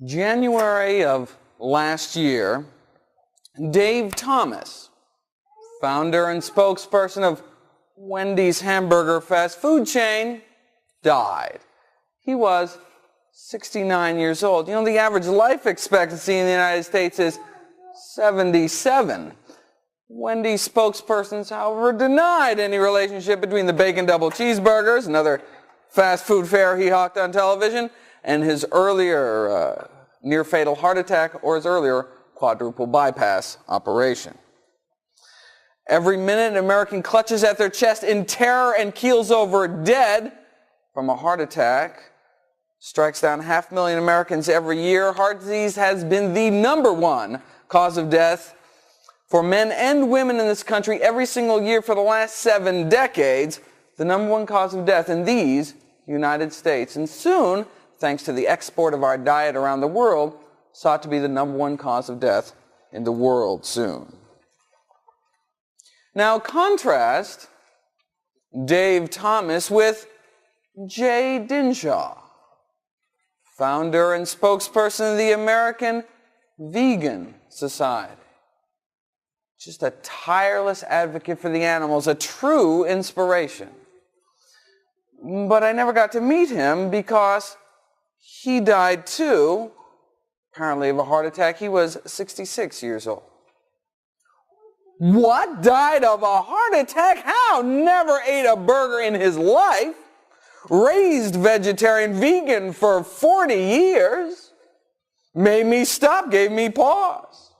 January of last year, Dave Thomas, founder and spokesperson of Wendy's hamburger fast food chain, died. He was 69 years old. You know, the average life expectancy in the United States is 77. Wendy's spokespersons, however, denied any relationship between the bacon double cheeseburgers, another fast food fare he hawked on television, and his earlier near-fatal heart attack or his earlier quadruple bypass operation. Every minute, an American clutches at their chest in terror and keels over dead from a heart attack. Strikes down 500,000 Americans every year. Heart disease has been the #1 cause of death for men and women in this country every single year for the last 7 decades. The #1 cause of death in these United States. And soon, thanks to the export of our diet around the world, sought to be the #1 cause of death in the world soon. Now contrast Dave Thomas with Jay Dinshaw, founder and spokesperson of the American Vegan Society. Just a tireless advocate for the animals, a true inspiration. But I never got to meet him because he died too, apparently of a heart attack. He was 66 years old. What? Died of a heart attack? How? Never ate a burger in his life. Raised vegetarian vegan for 40 years. Made me stop, gave me pause.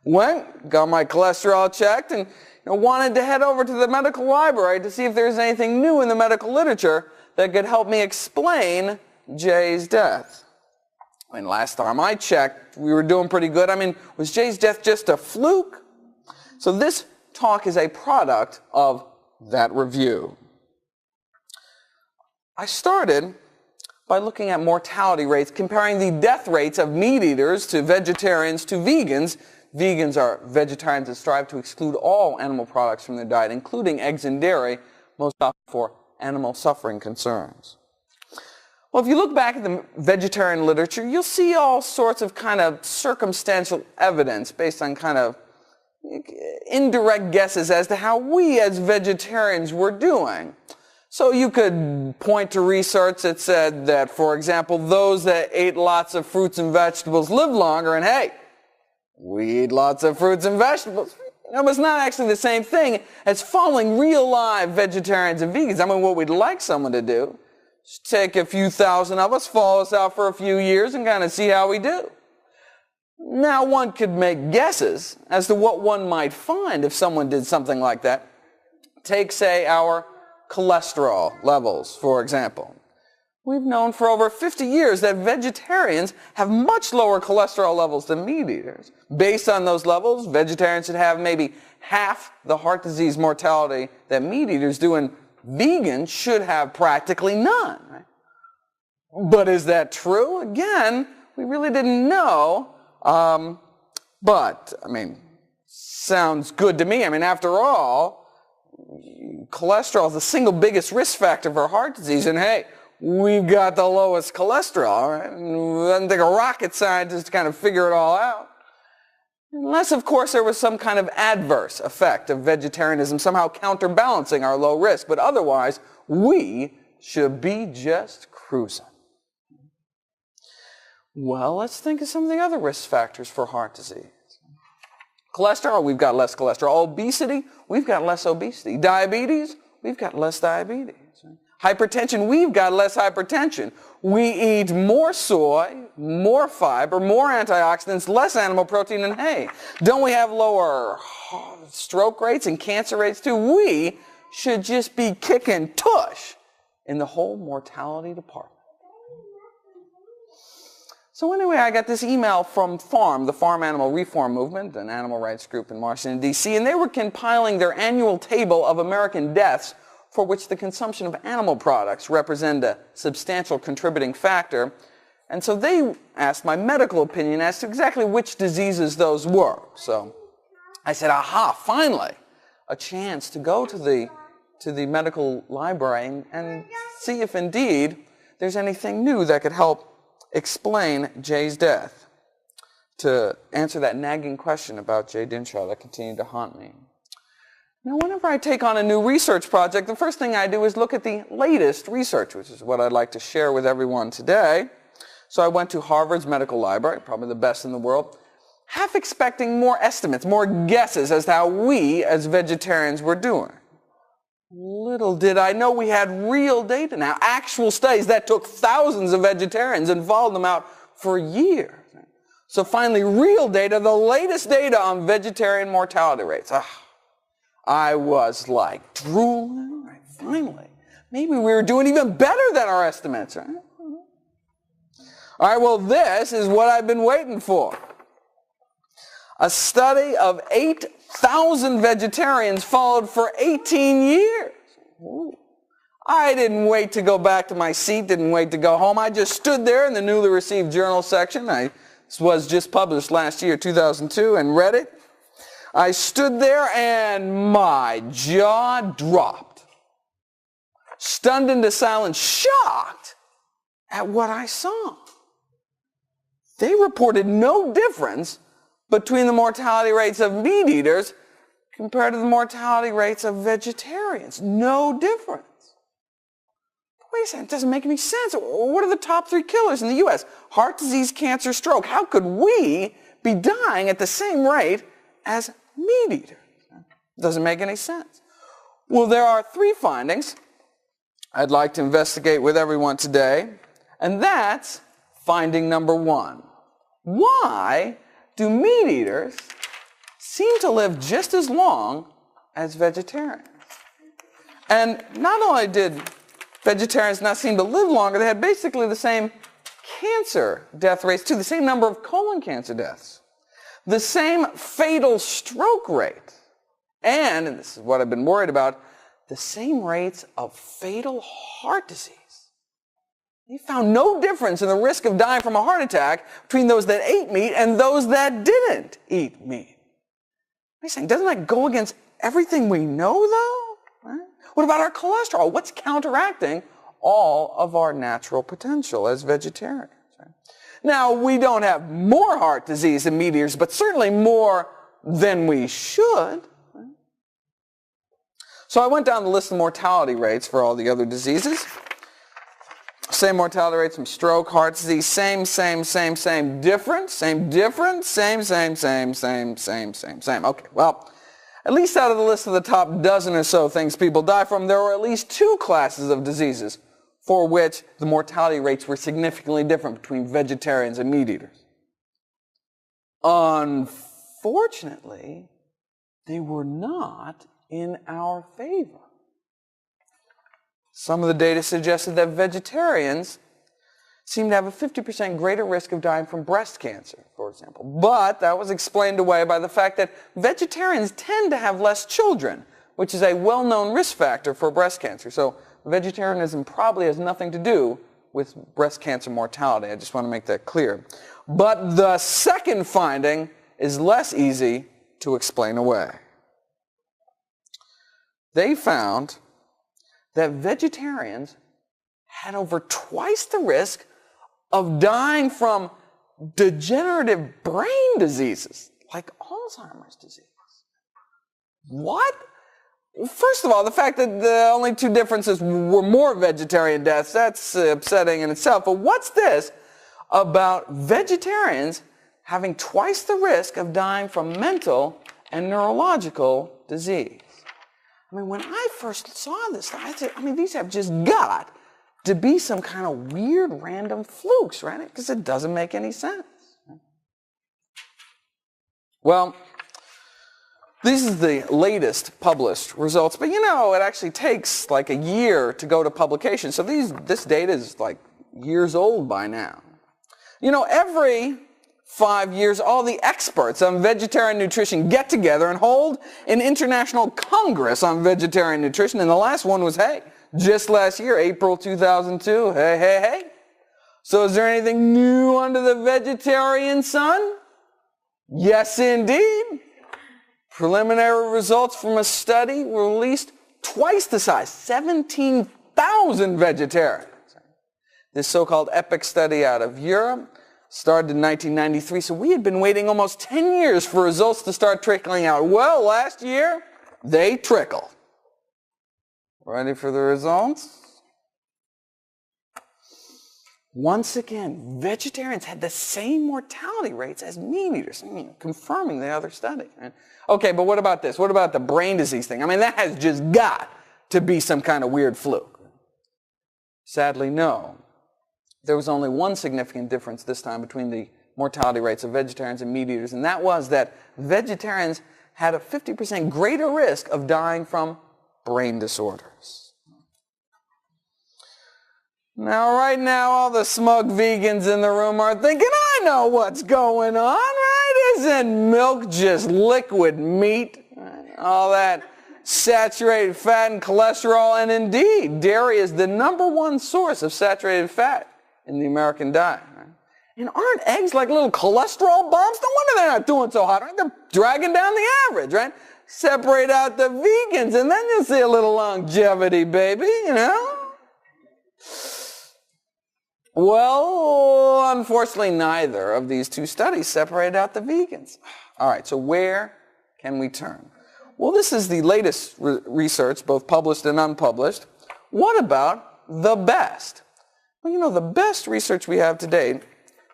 Went, got my cholesterol checked, and wanted to head over to the medical library to see if there's anything new in the medical literature that could help me explain Jay's death. I mean, last time I checked, we were doing pretty good. I mean, was Jay's death just a fluke? So this talk is a product of that review. I started by looking at mortality rates, comparing the death rates of meat eaters to vegetarians to vegans. Vegans are vegetarians that strive to exclude all animal products from their diet, including eggs and dairy, most often for animal suffering concerns. Well, if you look back at the vegetarian literature, you'll see all sorts of kind of circumstantial evidence based on kind of indirect guesses as to how we as vegetarians were doing. So you could point to research that said that, for example, those that ate lots of fruits and vegetables lived longer, and hey, we eat lots of fruits and vegetables. It's not actually the same thing as following real live vegetarians and vegans. I mean, what we'd like someone to do is take a few thousand of us, follow us out for a few years, and kind of see how we do. Now, one could make guesses as to what one might find if someone did something like that. Take, say, our cholesterol levels, for example. We've known for over 50 years that vegetarians have much lower cholesterol levels than meat eaters. Based on those levels, vegetarians should have maybe half the heart disease mortality that meat eaters do, and vegans should have practically none. Right? But is that true? Again, we really didn't know. But, I mean, sounds good to me. I mean, after all, cholesterol is the single biggest risk factor for heart disease, and hey, we've got the lowest cholesterol, right? It doesn't take a rocket scientist to kind of figure it all out. Unless, of course, there was some kind of adverse effect of vegetarianism somehow counterbalancing our low risk, but otherwise, we should be just cruising. Well, let's think of some of the other risk factors for heart disease. Cholesterol, we've got less cholesterol. Obesity, we've got less obesity. Diabetes, we've got less diabetes. Hypertension, we've got less hypertension. We eat more soy, more fiber, more antioxidants, less animal protein, and hey, don't we have lower stroke rates and cancer rates too? We should just be kicking tush in the whole mortality department. So anyway, I got this email from FARM, the Farm Animal Reform Movement, an animal rights group in Washington, D.C., and they were compiling their annual table of American deaths for which the consumption of animal products represent a substantial contributing factor. And so they asked my medical opinion as to exactly which diseases those were. So I said, aha, finally, a chance to go to the medical library and see if indeed there's anything new that could help explain Jay's death, to answer that nagging question about Jay Dinshaw that continued to haunt me. Now, whenever I take on a new research project, the first thing I do is look at the latest research, which is what I'd like to share with everyone today. So I went to Harvard's medical library, probably the best in the world, half expecting more estimates, more guesses as to how we as vegetarians were doing. Little did I know we had real data now, actual studies that took thousands of vegetarians and followed them out for years. So finally, real data, the latest data on vegetarian mortality rates. I was like drooling, right? Finally. Maybe we were doing even better than our estimates, right? All right, well, this is what I've been waiting for. A study of 8,000 vegetarians followed for 18 years. Ooh. I didn't wait to go back to my seat, didn't wait to go home. I just stood there in the newly received journal section. This was just published last year, 2002, and read it. I stood there and my jaw dropped. Stunned into silence, shocked at what I saw. They reported no difference between the mortality rates of meat eaters compared to the mortality rates of vegetarians. No difference. Wait a second, it doesn't make any sense. What are the top 3 killers in the U.S.? Heart disease, cancer, stroke. How could we be dying at the same rate as meat eaters? It doesn't make any sense. Well, there are 3 findings I'd like to investigate with everyone today, and that's finding number 1. Why do meat eaters seem to live just as long as vegetarians? And not only did vegetarians not seem to live longer, they had basically the same cancer death rates too, the same number of colon cancer deaths, the same fatal stroke rate, and this is what I've been worried about, the same rates of fatal heart disease. They found no difference in the risk of dying from a heart attack between those that ate meat and those that didn't eat meat. I'm saying, doesn't that go against everything we know, though? Right? What about our cholesterol? What's counteracting all of our natural potential as vegetarians? Right? Now, we don't have more heart disease than meat eaters, but certainly more than we should. Right? So I went down the list of mortality rates for all the other diseases. Same mortality rates from stroke, heart disease, same difference, same. Okay, well, at least out of the list of the top dozen or so things people die from, there were at least 2 classes of diseases for which the mortality rates were significantly different between vegetarians and meat eaters. Unfortunately, they were not in our favor. Some of the data suggested that vegetarians seem to have a 50% greater risk of dying from breast cancer, for example. But that was explained away by the fact that vegetarians tend to have less children, which is a well-known risk factor for breast cancer. So vegetarianism probably has nothing to do with breast cancer mortality. I just want to make that clear. But the second finding is less easy to explain away. They found that vegetarians had over twice the risk of dying from degenerative brain diseases, like Alzheimer's disease. What? First of all, the fact that the only 2 differences were more vegetarian deaths, that's upsetting in itself. But what's this about vegetarians having twice the risk of dying from mental and neurological disease? I mean, when I first saw this, I said, these have just got to be some kind of weird random flukes, right? Because it doesn't make any sense. Well, this is the latest published results, but it actually takes like a year to go to publication. So this data is like years old by now. Every 5 years, all the experts on vegetarian nutrition get together and hold an international congress on vegetarian nutrition. And the last one was, just last year, April 2002. Hey. So is there anything new under the vegetarian sun? Yes, indeed. Preliminary results from a study released twice the size, 17,000 vegetarians. This so-called EPIC study out of Europe started in 1993, so we had been waiting almost 10 years for results to start trickling out. Well, last year, they trickled. Ready for the results? Once again, vegetarians had the same mortality rates as meat eaters, confirming the other study. Right? Okay, but what about this? What about the brain disease thing? I mean, that has just got to be some kind of weird fluke. Sadly, no. There was only one significant difference this time between the mortality rates of vegetarians and meat eaters, and that was that vegetarians had a 50% greater risk of dying from brain disorders. Now, right now, all the smug vegans in the room are thinking, I know what's going on, right? Isn't milk just liquid meat? Right? All that saturated fat and cholesterol, and indeed, dairy is the #1 source of saturated fat in the American diet. Right? And aren't eggs like little cholesterol bombs? No wonder they're not doing so hot, right? They're dragging down the average, right? Separate out the vegans, and then you'll see a little longevity, baby, you know? Well, unfortunately, neither of these two studies separated out the vegans. All right, so where can we turn? Well, this is the latest research, both published and unpublished. What about the best? Well, you know, the best research we have to date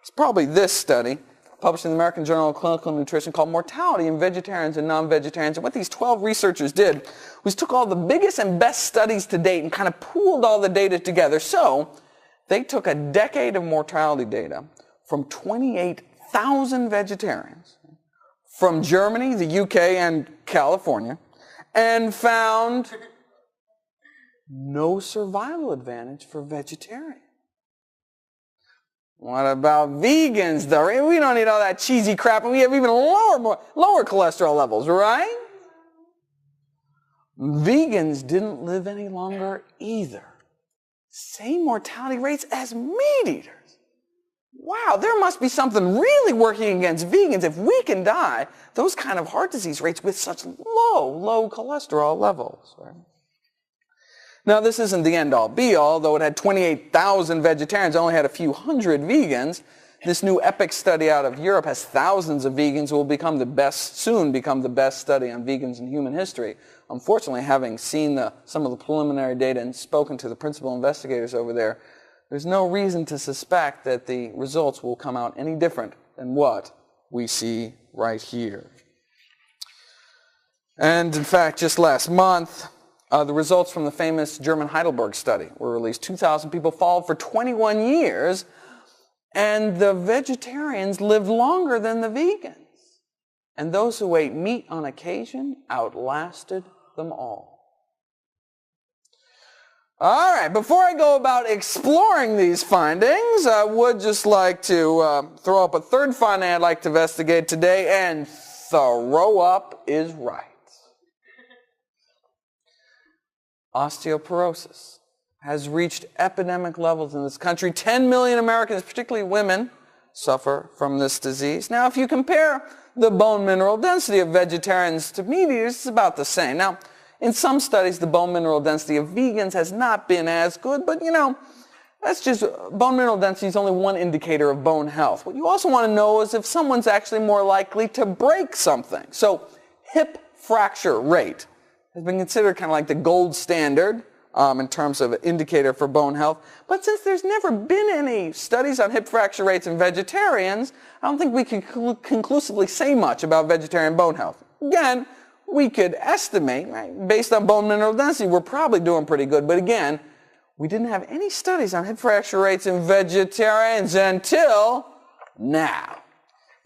is probably this study, published in the American Journal of Clinical Nutrition, called Mortality in Vegetarians and Non-Vegetarians. And what these 12 researchers did was took all the biggest and best studies to date and kind of pooled all the data together. So they took a decade of mortality data from 28,000 vegetarians from Germany, the UK, and California, and found no survival advantage for vegetarians. What about vegans, though? We don't eat all that cheesy crap, and we have even lower cholesterol levels, right? Vegans didn't live any longer either. Same mortality rates as meat eaters. Wow, there must be something really working against vegans if we can die those kind of heart disease rates with such low cholesterol levels. Right? Now, this isn't the end-all, be-all, though it had 28,000 vegetarians, only had a few hundred vegans. This new EPIC study out of Europe has thousands of vegans who will soon become the best study on vegans in human history. Unfortunately, having seen some of the preliminary data and spoken to the principal investigators over there, there's no reason to suspect that the results will come out any different than what we see right here. And in fact, just last month, the results from the famous German Heidelberg study were released. 2,000 people followed for 21 years, and the vegetarians lived longer than the vegans. And those who ate meat on occasion outlasted them all. All right, before I go about exploring these findings, I would just like to throw up a third finding I'd like to investigate today, and throw up is right. Osteoporosis has reached epidemic levels in this country. 10 million Americans, particularly women, suffer from this disease. Now, if you compare the bone mineral density of vegetarians to meat eaters, it's about the same. Now, in some studies, the bone mineral density of vegans has not been as good, but you know, that's just, bone mineral density is only one indicator of bone health. What you also want to know is if someone's actually more likely to break something. So, hip fracture rate has been considered kind of like the gold standard in terms of an indicator for bone health. But since there's never been any studies on hip fracture rates in vegetarians, I don't think we can conclusively say much about vegetarian bone health. Again, we could estimate, right, based on bone mineral density, we're probably doing pretty good. But again, we didn't have any studies on hip fracture rates in vegetarians until now.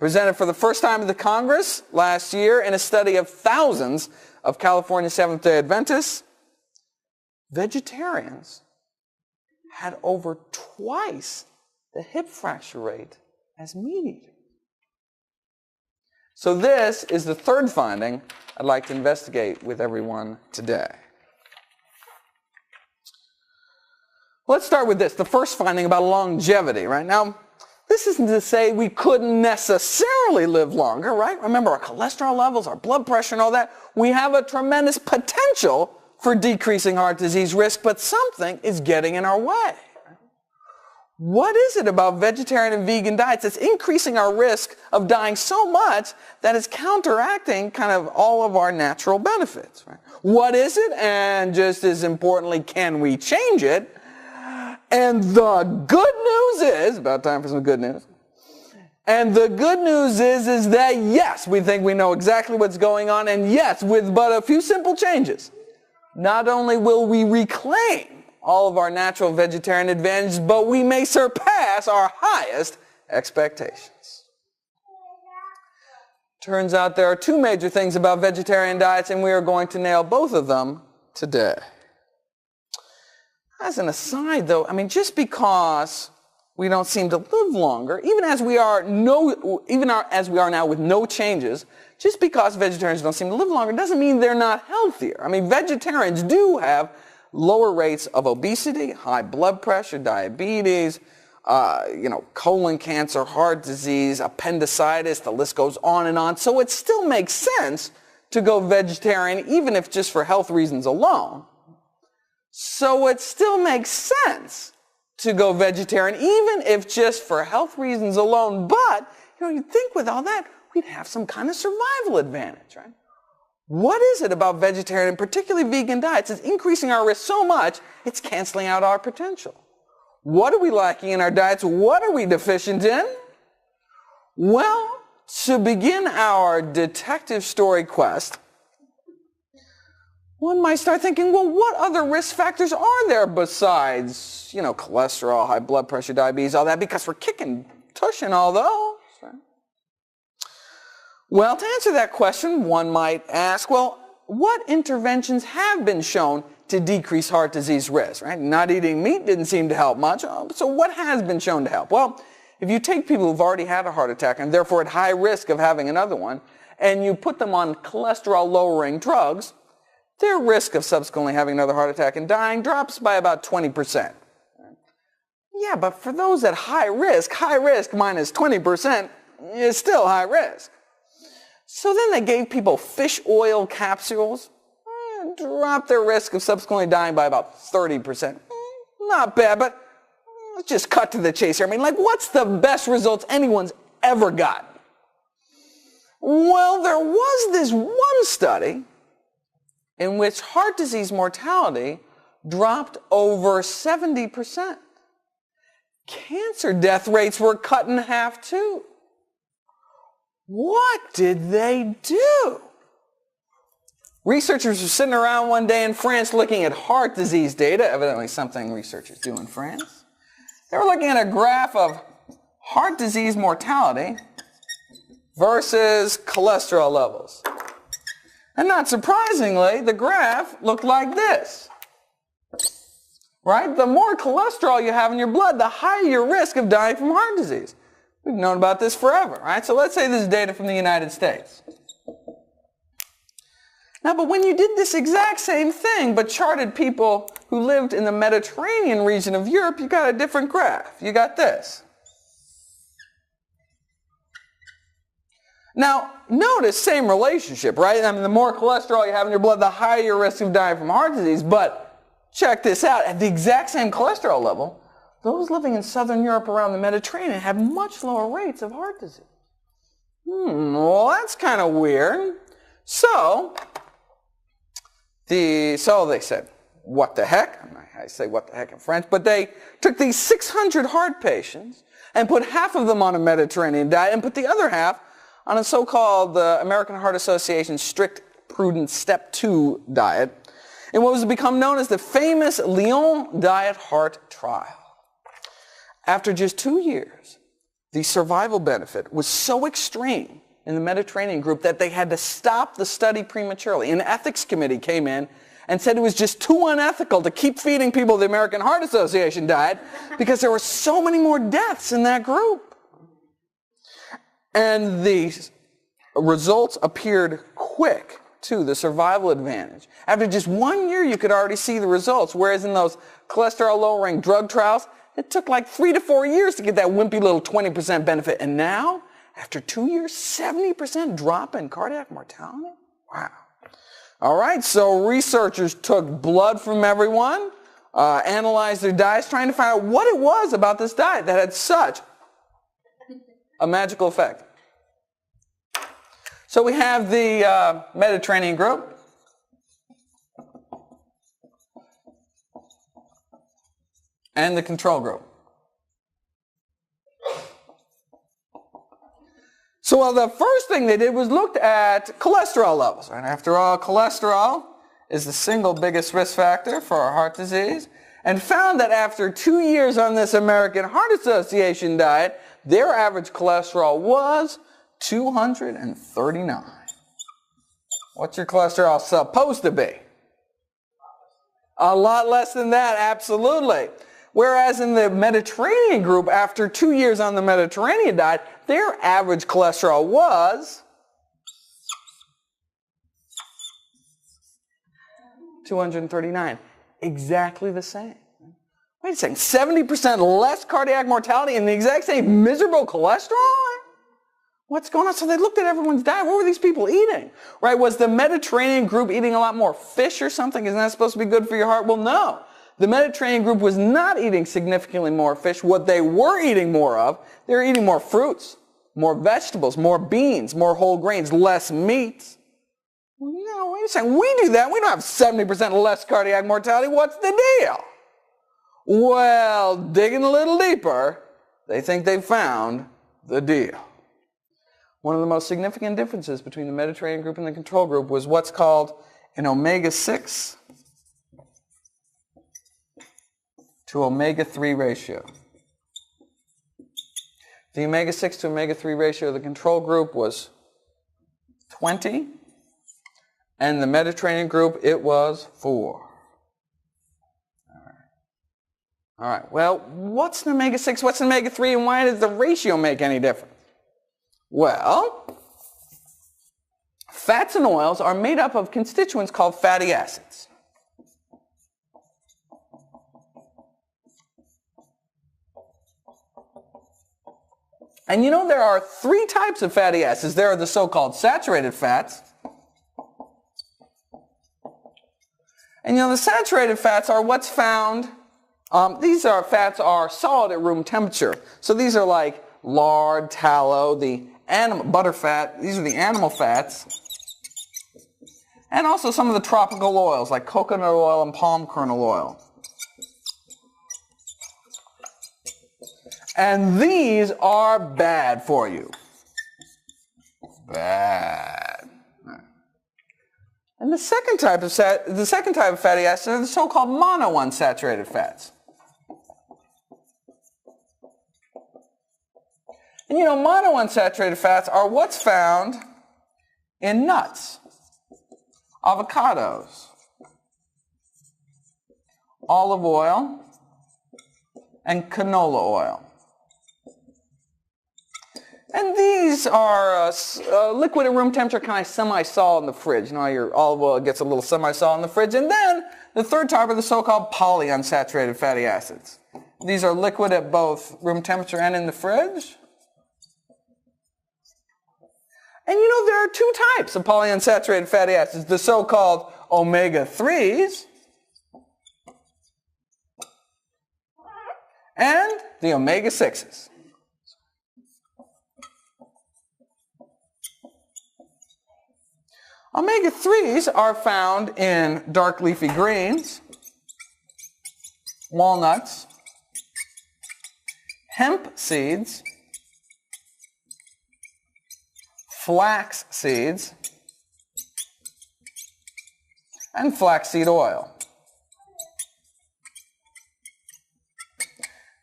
Presented for the first time to the Congress last year in a study of thousands of California Seventh-day Adventists, vegetarians had over twice the hip fracture rate as meat eaters. So this is the third finding I'd like to investigate with everyone today. Let's start with this, the first finding about longevity, right? Now, this isn't to say we couldn't necessarily live longer, right? Remember our cholesterol levels, our blood pressure and all that. We have a tremendous potential for decreasing heart disease risk, but something is getting in our way. What is it about vegetarian and vegan diets that's increasing our risk of dying so much that it's counteracting kind of all of our natural benefits? Right? What is it? And just as importantly, can we change it? And the good news is, about time for some good news. And the good news is that yes, we think we know exactly what's going on, and yes, with but a few simple changes, not only will we reclaim all of our natural vegetarian advantages, but we may surpass our highest expectations. Turns out there are two major things about vegetarian diets, and we are going to nail both of them today. As an aside, though, I mean, just because we don't seem to live longer, even as we are now with no changes, just because vegetarians don't seem to live longer doesn't mean they're not healthier. I mean, vegetarians do have lower rates of obesity, high blood pressure, diabetes, colon cancer, heart disease, appendicitis, the list goes on and on. So it still makes sense to go vegetarian, even if just for health reasons alone. So it still makes sense to go vegetarian, even if just for health reasons alone. But, you'd think with all that, we'd have some kind of survival advantage, right? What is it about vegetarian, and particularly vegan diets, that's increasing our risk so much, it's canceling out our potential? What are we lacking in our diets? What are we deficient in? Well, to begin our detective story quest, one might start thinking, well, what other risk factors are there besides, cholesterol, high blood pressure, diabetes, all that, because we're kicking tush in all those. Right? Well, to answer that question, one might ask, well, what interventions have been shown to decrease heart disease risk, right? Not eating meat didn't seem to help much. So what has been shown to help? Well, if you take people who've already had a heart attack and therefore at high risk of having another one, and you put them on cholesterol-lowering drugs, their risk of subsequently having another heart attack and dying drops by about 20%. Yeah, but for those at high risk minus 20% is still high risk. So then they gave people fish oil capsules, dropped their risk of subsequently dying by about 30%. Not bad, but let's just cut to the chase here. I mean, what's the best results anyone's ever gotten? Well, there was this one study in which heart disease mortality dropped over 70%. Cancer death rates were cut in half too. What did they do? Researchers were sitting around one day in France looking at heart disease data, evidently something researchers do in France. They were looking at a graph of heart disease mortality versus cholesterol levels. And not surprisingly, the graph looked like this. Right? The more cholesterol you have in your blood, the higher your risk of dying from heart disease. We've known about this forever, right? So let's say this is data from the United States. Now, but when you did this exact same thing, but charted people who lived in the Mediterranean region of Europe, you got a different graph. You got this. Now, notice same relationship, right? I mean, the more cholesterol you have in your blood, the higher your risk of dying from heart disease. But check this out. At the exact same cholesterol level, those living in southern Europe around the Mediterranean have much lower rates of heart disease. Well, that's kind of weird. So they said, what the heck? I say what the heck in French, but they took these 600 heart patients and put half of them on a Mediterranean diet and put the other half on a so-called American Heart Association strict prudent step 2 diet in what was to become known as the famous Lyon Diet Heart Trial. After just 2 years, the survival benefit was so extreme in the Mediterranean group that they had to stop the study prematurely. An ethics committee came in and said it was just too unethical to keep feeding people the American Heart Association diet because there were so many more deaths in that group. And the results appeared quick, too, the survival advantage. After just 1 year, you could already see the results, whereas in those cholesterol-lowering drug trials, it took like 3 to 4 years to get that wimpy little 20% benefit. And now, after 2 years, 70% drop in cardiac mortality? Wow. All right, so researchers took blood from everyone, analyzed their diets, trying to find out what it was about this diet that had such a magical effect. So we have the Mediterranean group. And the control group. So well, the first thing they did was looked at cholesterol levels. Right? After all, cholesterol is the single biggest risk factor for heart disease, and found that after 2 years on this American Heart Association diet, their average cholesterol was 239. What's your cholesterol supposed to be? A lot less than that, absolutely. Whereas in the Mediterranean group, after 2 years on the Mediterranean diet, their average cholesterol was 239. Exactly the same. Wait a second, 70% less cardiac mortality and the exact same miserable cholesterol? What's going on? So they looked at everyone's diet. What were these people eating? Right? Was the Mediterranean group eating a lot more fish or something? Isn't that supposed to be good for your heart? Well, no. The Mediterranean group was not eating significantly more fish. What they were eating more of, they were eating more fruits, more vegetables, more beans, more whole grains, less meat. No, wait a second. We do that. We don't have 70% less cardiac mortality. What's the deal? Well, digging a little deeper, they think they found the deal. One of the most significant differences between the Mediterranean group and the control group was what's called an omega-6 to omega-3 ratio. The omega-6 to omega-3 ratio of the control group was 20, and the Mediterranean group, it was 4. All right, well, what's an omega-6, what's an omega-3, and why does the ratio make any difference? Well, fats and oils are made up of constituents called fatty acids. And you know there are 3 types of fatty acids. There are the so-called saturated fats. And you know the saturated fats are what's found, these fats are solid at room temperature. So these are like lard, tallow, the butter fat, these are the animal fats. And also some of the tropical oils like coconut oil and palm kernel oil. And these are bad for you. Bad. And the second type of fatty acids are the so-called monounsaturated fats. And you know, monounsaturated fats are what's found in nuts, avocados, olive oil, and canola oil. And these are liquid at room temperature, kind of semi-solid in the fridge. You know, your olive oil gets a little semi-solid in the fridge. And then the third type are the so-called polyunsaturated fatty acids. These are liquid at both room temperature and in the fridge. And you know, there are 2 types of polyunsaturated fatty acids, the so-called omega-3s and the omega-6s. Omega-3s are found in dark leafy greens, walnuts, hemp seeds, flax seeds, and flaxseed oil.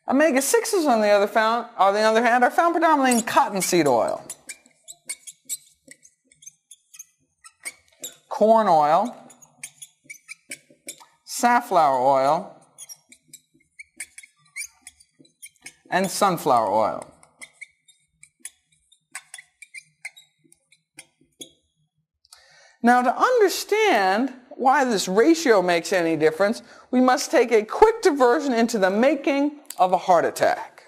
Omega-6s, on the other hand, are found predominantly in cottonseed oil, corn oil, safflower oil, and sunflower oil. Now, to understand why this ratio makes any difference, we must take a quick diversion into the making of a heart attack.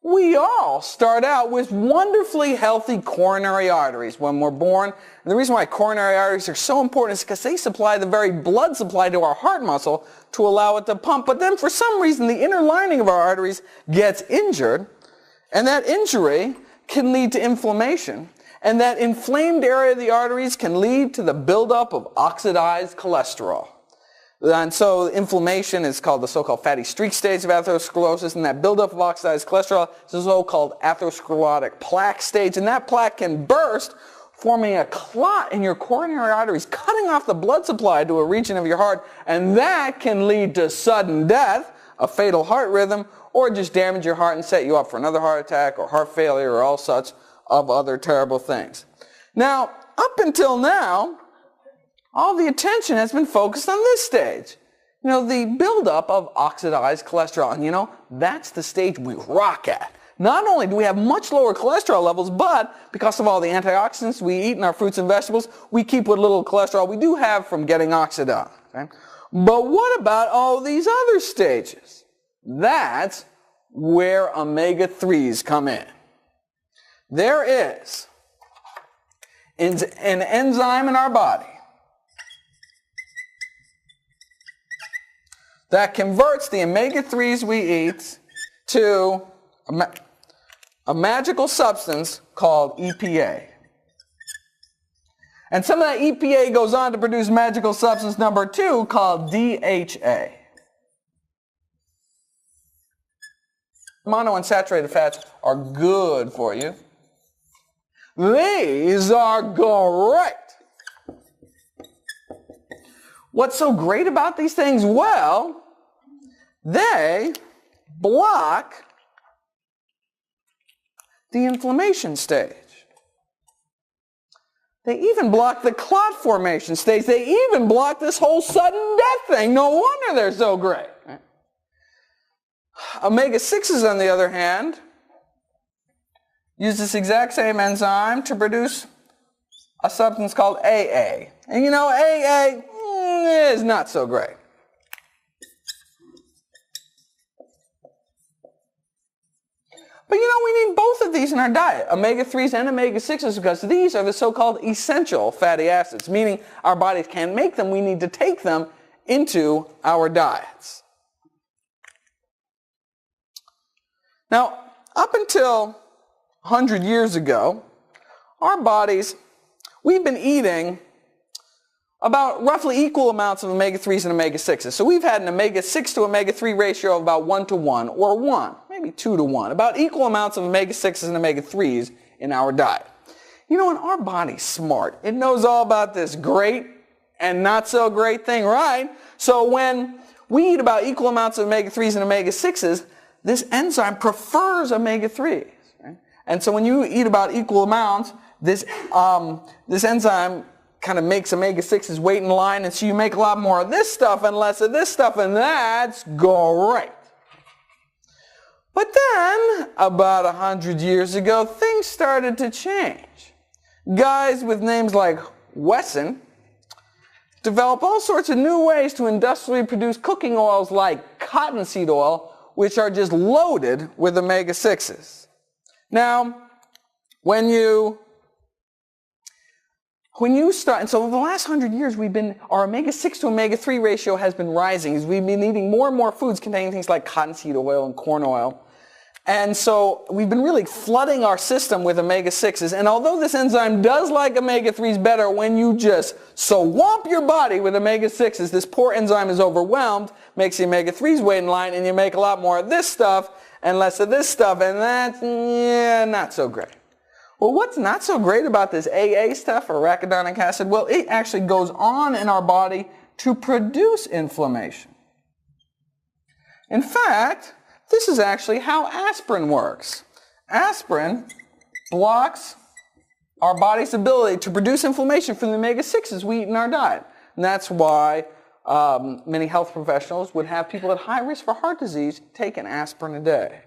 We all start out with wonderfully healthy coronary arteries when we're born. And the reason why coronary arteries are so important is because they supply the very blood supply to our heart muscle to allow it to pump. But then for some reason the inner lining of our arteries gets injured, and that injury can lead to inflammation. And that inflamed area of the arteries can lead to the buildup of oxidized cholesterol. And so inflammation is called the so-called fatty streak stage of atherosclerosis, and that buildup of oxidized cholesterol is the so-called atherosclerotic plaque stage, and that plaque can burst, forming a clot in your coronary arteries, cutting off the blood supply to a region of your heart, and that can lead to sudden death, a fatal heart rhythm, or just damage your heart and set you up for another heart attack or heart failure or all such of other terrible things. Now, up until now, all the attention has been focused on this stage. The buildup of oxidized cholesterol. And that's the stage we rock at. Not only do we have much lower cholesterol levels, but because of all the antioxidants we eat in our fruits and vegetables, we keep what little cholesterol we do have from getting oxidized. Okay? But what about all these other stages? That's where omega-3s come in. There is an enzyme in our body that converts the omega-3s we eat to a magical substance called EPA. And some of that EPA goes on to produce magical substance number 2 called DHA. Monounsaturated fats are good for you. These are great. What's so great about these things? Well, they block the inflammation stage. They even block the clot formation stage. They even block this whole sudden death thing. No wonder they're so great. Omega-6s, on the other hand, use this exact same enzyme to produce a substance called AA. And AA is not so great. But we need both of these in our diet, omega-3s and omega-6s, because these are the so-called essential fatty acids, meaning our bodies can't make them, we need to take them into our diets. Now, up until 100 years ago, our bodies, we've been eating about roughly equal amounts of omega-3s and omega-6s. So we've had an omega-6 to omega-3 ratio of about 1:1 or 1, maybe 2:1, about equal amounts of omega-6s and omega-3s in our diet. And our body's smart. It knows all about this great and not so great thing, right? So when we eat about equal amounts of omega-3s and omega-6s, this enzyme prefers omega-3s. Right? And so when you eat about equal amounts, this enzyme kind of makes omega-6s wait in line, and so you make a lot more of this stuff and less of this stuff, and that's great. But then, about 100 years ago, things started to change. Guys with names like Wesson developed all sorts of new ways to industrially produce cooking oils like cottonseed oil, which are just loaded with omega-6s. Now, when you start, and so over the last 100 years, our omega-6 to omega-3 ratio has been rising as we've been eating more and more foods containing things like cottonseed oil and corn oil. And so we've been really flooding our system with omega-6s. And although this enzyme does like omega-3s better, when you just swamp your body with omega-6s, this poor enzyme is overwhelmed, makes the omega-3s wait in line, and you make a lot more of this stuff and less of this stuff, and that's not so great. Well, what's not so great about this AA stuff, or arachidonic acid? Well, it actually goes on in our body to produce inflammation. In fact, this is actually how aspirin works. Aspirin blocks our body's ability to produce inflammation from the omega-6s we eat in our diet. And that's why many health professionals would have people at high risk for heart disease take an aspirin a day.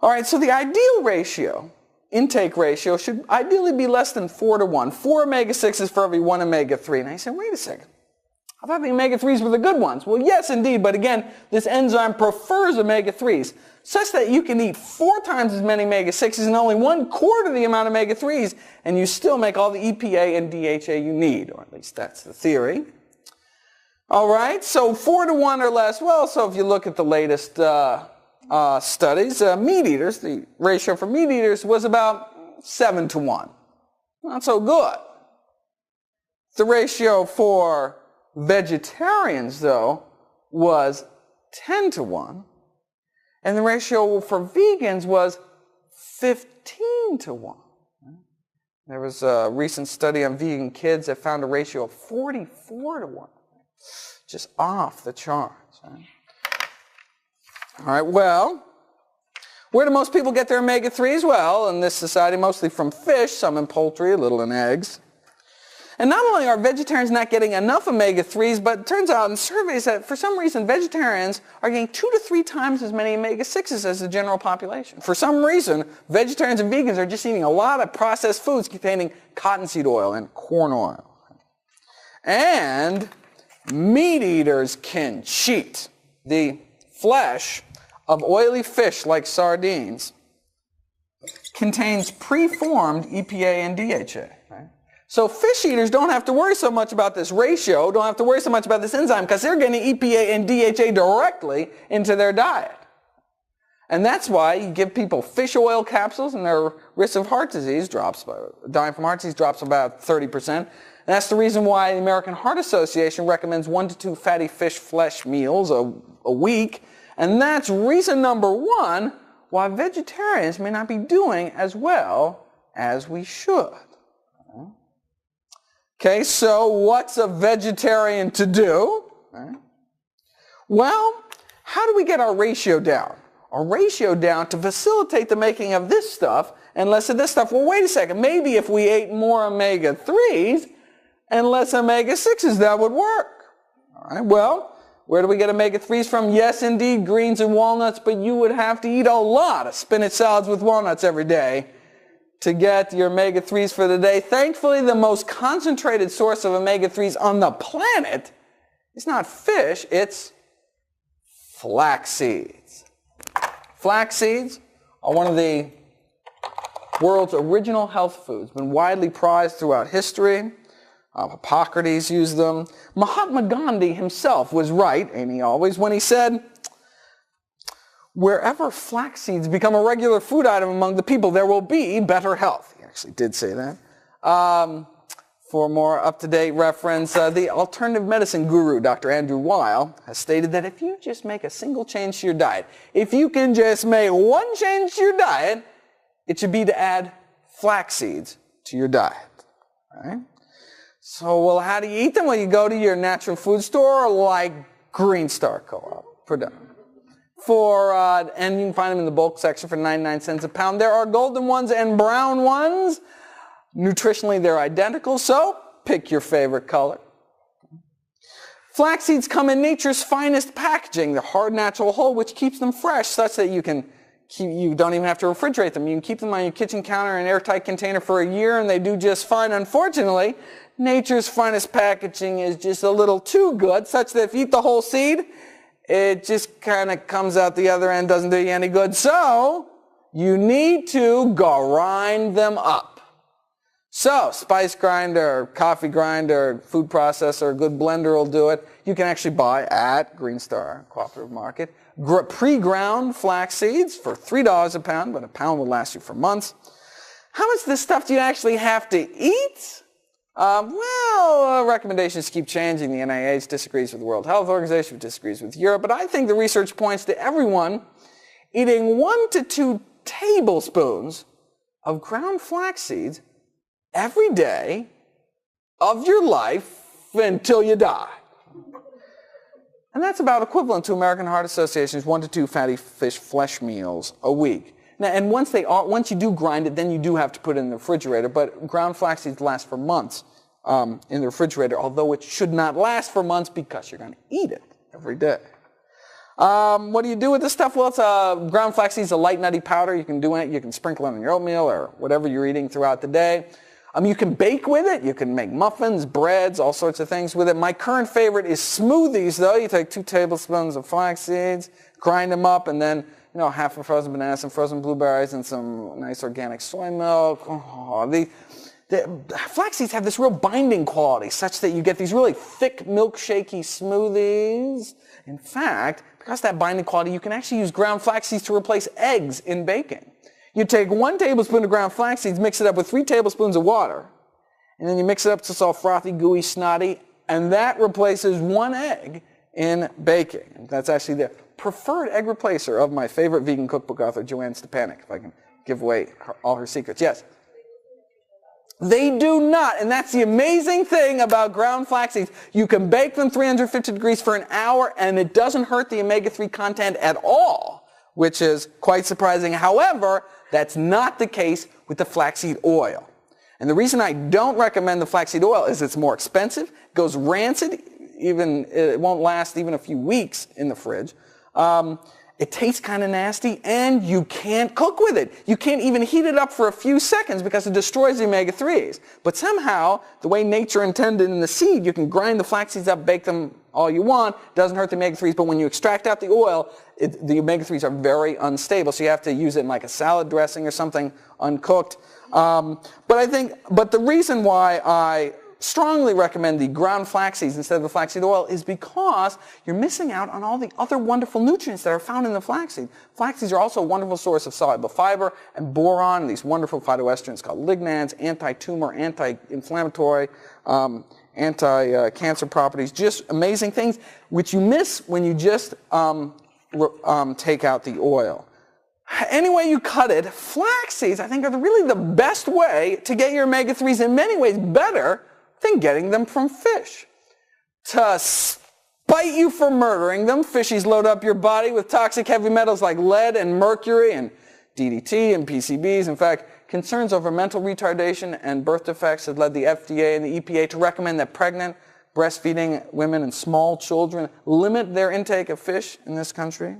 All right, so the ideal ratio, intake ratio, should ideally be less than 4:1. 4 omega-6s for every 1 omega-3. Now you say, wait a second. I thought the omega-3s were the good ones. Well, yes, indeed, but again, this enzyme prefers omega-3s, such that you can eat 4 times as many omega-6s and only 1/4 the amount of omega-3s, and you still make all the EPA and DHA you need, or at least that's the theory. All right, so 4 to 1 or less. Well, so if you look at the latest studies, meat eaters, the ratio for meat eaters was about 7 to 1. Not so good. The ratio for vegetarians, though, was 10 to 1. And the ratio for vegans was 15 to 1. There was a recent study on vegan kids that found a ratio of 44 to 1. Just off the charts. Right? All right, well, where do most people get their omega-3s? Well, in this society, mostly from fish, some in poultry, a little in eggs. And not only are vegetarians not getting enough omega-3s, but it turns out in surveys that for some reason vegetarians are getting 2 to 3 times as many omega-6s as the general population. For some reason, vegetarians and vegans are just eating a lot of processed foods containing cottonseed oil and corn oil. And meat eaters can cheat. The flesh of oily fish like sardines contains preformed EPA and DHA. Right? So fish eaters don't have to worry so much about this ratio, don't have to worry so much about this enzyme, because they're getting EPA and DHA directly into their diet. And that's why you give people fish oil capsules and their risk of heart disease drops, dying from heart disease drops about 30%. And that's the reason why the American Heart Association recommends 1 to 2 fatty fish flesh meals a week. And that's reason number 1 why vegetarians may not be doing as well as we should. Okay, so what's a vegetarian to do? Well, how do we get our ratio down? Our ratio down to facilitate the making of this stuff and less of this stuff. Well, wait a second. Maybe if we ate more omega-3s and less omega-6s, that would work. All right, well, where do we get omega-3s from? Yes, indeed, greens and walnuts, but you would have to eat a lot of spinach salads with walnuts every day to get your omega-3s for the day. Thankfully, the most concentrated source of omega-3s on the planet is not fish, it's flax seeds. Flax seeds are one of the world's original health foods, been widely prized throughout history. Hippocrates used them. Mahatma Gandhi himself was right, ain't he always, when he said, wherever flax seeds become a regular food item among the people, there will be better health. He actually did say that. For more up-to-date reference, the alternative medicine guru, Dr. Andrew Weil, has stated that if you just make a single change to your diet, if you can just make one change to your diet, it should be to add flax seeds to your diet. All right? So, well, how do you eat them? Well, you go to your natural food store like Green Star Co-op. And you can find them in the bulk section for 99 cents a pound. There are golden ones and brown ones. Nutritionally, they're identical, so pick your favorite color. Flax seeds come in nature's finest packaging, the hard natural hull, which keeps them fresh, such that you don't even have to refrigerate them. You can keep them on your kitchen counter in an airtight container for a year, and they do just fine. Unfortunately, nature's finest packaging is just a little too good, such that if you eat the whole seed, it just kind of comes out the other end, doesn't do you any good. So, you need to grind them up. So, spice grinder, coffee grinder, food processor, a good blender will do it. You can actually buy at Green Star Cooperative Market pre-ground flax seeds for $3 a pound, but a pound will last you for months. How much of this stuff do you actually have to eat? Recommendations keep changing. The NIH disagrees with the World Health Organization, which disagrees with Europe, but I think the research points to everyone eating 1 to 2 tablespoons of ground flax seeds every day of your life until you die. And that's about equivalent to American Heart Association's 1 to 2 fatty fish flesh meals a week. Now, and once you do grind it, then you do have to put it in the refrigerator, but ground flax seeds last for months in the refrigerator, although it should not last for months because you're going to eat it every day. What do you do with this stuff? Well, it's ground flax seeds, a light nutty powder. You can sprinkle it in your oatmeal or whatever you're eating throughout the day. You can bake with it. You can make muffins, breads, all sorts of things with it. My current favorite is smoothies, though. You take 2 tablespoons of flax seeds, grind them up, and then half a frozen banana, some frozen blueberries, and some nice organic soy milk. Oh, the flax seeds have this real binding quality, such that you get these really thick, milkshakey smoothies. In fact, because of that binding quality, you can actually use ground flax seeds to replace eggs in baking. You take 1 tablespoon of ground flax seeds, mix it up with 3 tablespoons of water, and then you mix it up to it's all frothy, gooey, snotty, and that replaces 1 egg in baking. And that's actually the preferred egg replacer of my favorite vegan cookbook author, Joanne Stepanek, if I can give away all her secrets. Yes? They do not, and that's the amazing thing about ground flax seeds. You can bake them 350 degrees for an hour, and it doesn't hurt the omega-3 content at all, which is quite surprising. However, that's not the case with the flaxseed oil. And the reason I don't recommend the flaxseed oil is it's more expensive, goes rancid, it won't last even a few weeks in the fridge. It tastes kind of nasty, and you can't cook with it. You can't even heat it up for a few seconds because it destroys the omega-3s. But somehow, the way nature intended in the seed, you can grind the flax seeds up, bake them all you want. Doesn't hurt the omega-3s, but when you extract out the oil, the omega-3s are very unstable, so you have to use it in like a salad dressing or something uncooked. But the reason why I strongly recommend the ground flax seeds instead of the flaxseed oil is because you're missing out on all the other wonderful nutrients that are found in the flaxseed. Flax seeds are also a wonderful source of soluble fiber and boron, and these wonderful phytoestrogens called lignans, anti-tumor, anti-inflammatory, anti-cancer properties, just amazing things which you miss when you just take out the oil. Any way you cut it, flax seeds, I think, are really the best way to get your omega-3s, in many ways better than getting them from fish. To spite you for murdering them, fishies load up your body with toxic heavy metals like lead and mercury and DDT and PCBs. In fact, concerns over mental retardation and birth defects had led the FDA and the EPA to recommend that pregnant, breastfeeding women and small children limit their intake of fish in this country.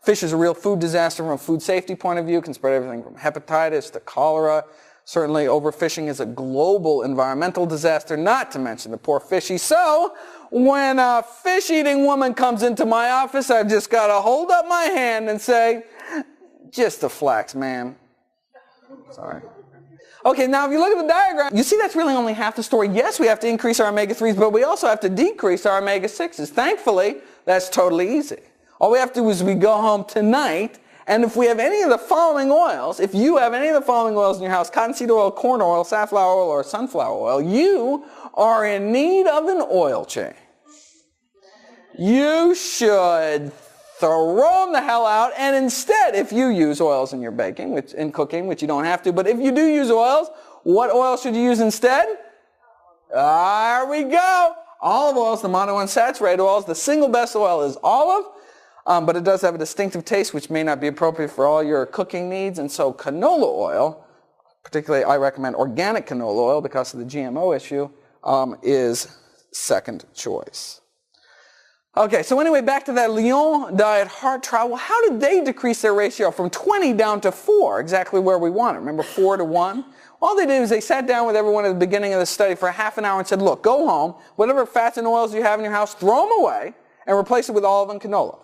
Fish is a real food disaster from a food safety point of view. It can spread everything from hepatitis to cholera. Certainly, overfishing is a global environmental disaster, not to mention the poor fishies. So, when a fish-eating woman comes into my office, I've just got to hold up my hand and say, just a flax, ma'am. Sorry. Okay, now if you look at the diagram, you see that's really only half the story. Yes, we have to increase our omega-3s, but we also have to decrease our omega-6s. Thankfully, that's totally easy. All we have to do is we go home tonight, and if we have any of the following oils, if you have any of the following oils in your house, cottonseed oil, corn oil, safflower oil, or sunflower oil, you are in need of an oil change. You should throw them the hell out, and instead, if you use oils in your baking, in cooking, which you don't have to, but if you do use oils, what oil should you use instead? There we go. Olive oil is the monounsaturated oils. The single best oil is olive. But it does have a distinctive taste which may not be appropriate for all your cooking needs, and so canola oil, particularly I recommend organic canola oil because of the GMO issue, is second choice. Okay, so anyway, back to that Lyon diet heart trial. Well, how did they decrease their ratio from 20 down to 4, exactly where we want it? Remember 4 to 1? All they did was they sat down with everyone at the beginning of the study for half an hour and said, look, go home, whatever fats and oils you have in your house, throw them away and replace it with olive and canola.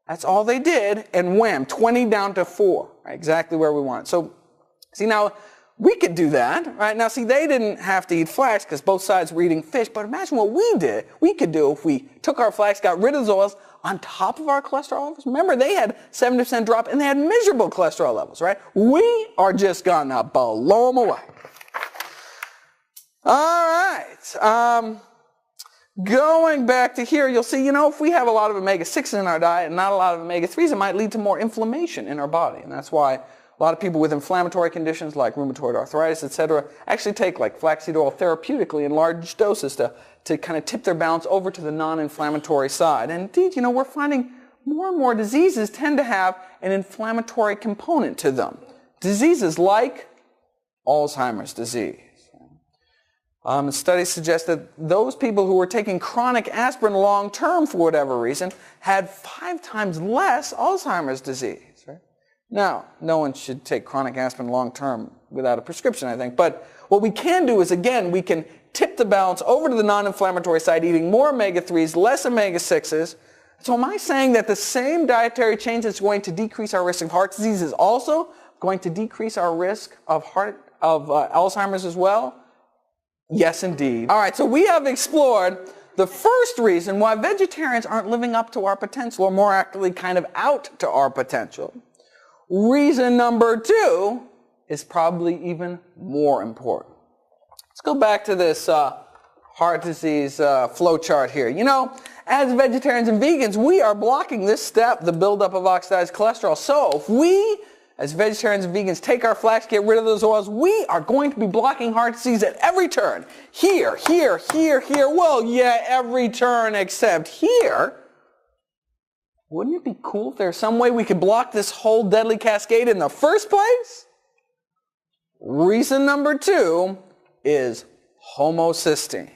That's all they did, and wham, 20 down to 4, right, exactly where we want it. So, see, now, we could do that, right? Now, see, they didn't have to eat flax because both sides were eating fish, but imagine what we could do if we took our flax, got rid of those oils on top of our cholesterol levels. Remember, they had 70% drop, and they had miserable cholesterol levels, right? We are just gonna blow them away. All right. Going back to here, you'll see, if we have a lot of omega-6s in our diet and not a lot of omega-3s, it might lead to more inflammation in our body. And that's why a lot of people with inflammatory conditions like rheumatoid arthritis, etc., actually take like flaxseed oil therapeutically in large doses to kind of tip their balance over to the non-inflammatory side. And indeed, we're finding more and more diseases tend to have an inflammatory component to them. Diseases like Alzheimer's disease. Studies suggest that those people who were taking chronic aspirin long-term for whatever reason had 5 times less Alzheimer's disease. Right? Now, no one should take chronic aspirin long-term without a prescription, I think. But what we can do is, again, we can tip the balance over to the non-inflammatory side, eating more omega-3s, less omega-6s. So am I saying that the same dietary change that's going to decrease our risk of heart disease is also going to decrease our risk of Alzheimer's as well? Yes, indeed. All right, so we have explored the first reason why vegetarians aren't living up to our potential, or more accurately, kind of out to our potential. Reason number 2 is probably even more important. Let's go back to this heart disease flow chart here. You know, as vegetarians and vegans, we are blocking this step, the buildup of oxidized cholesterol. So if we, as vegetarians and vegans, take our flax, get rid of those oils, we are going to be blocking heart disease at every turn. Here, here, here, here. Well, yeah, every turn except here. Wouldn't it be cool if there's some way we could block this whole deadly cascade in the first place? Reason number 2 is homocysteine.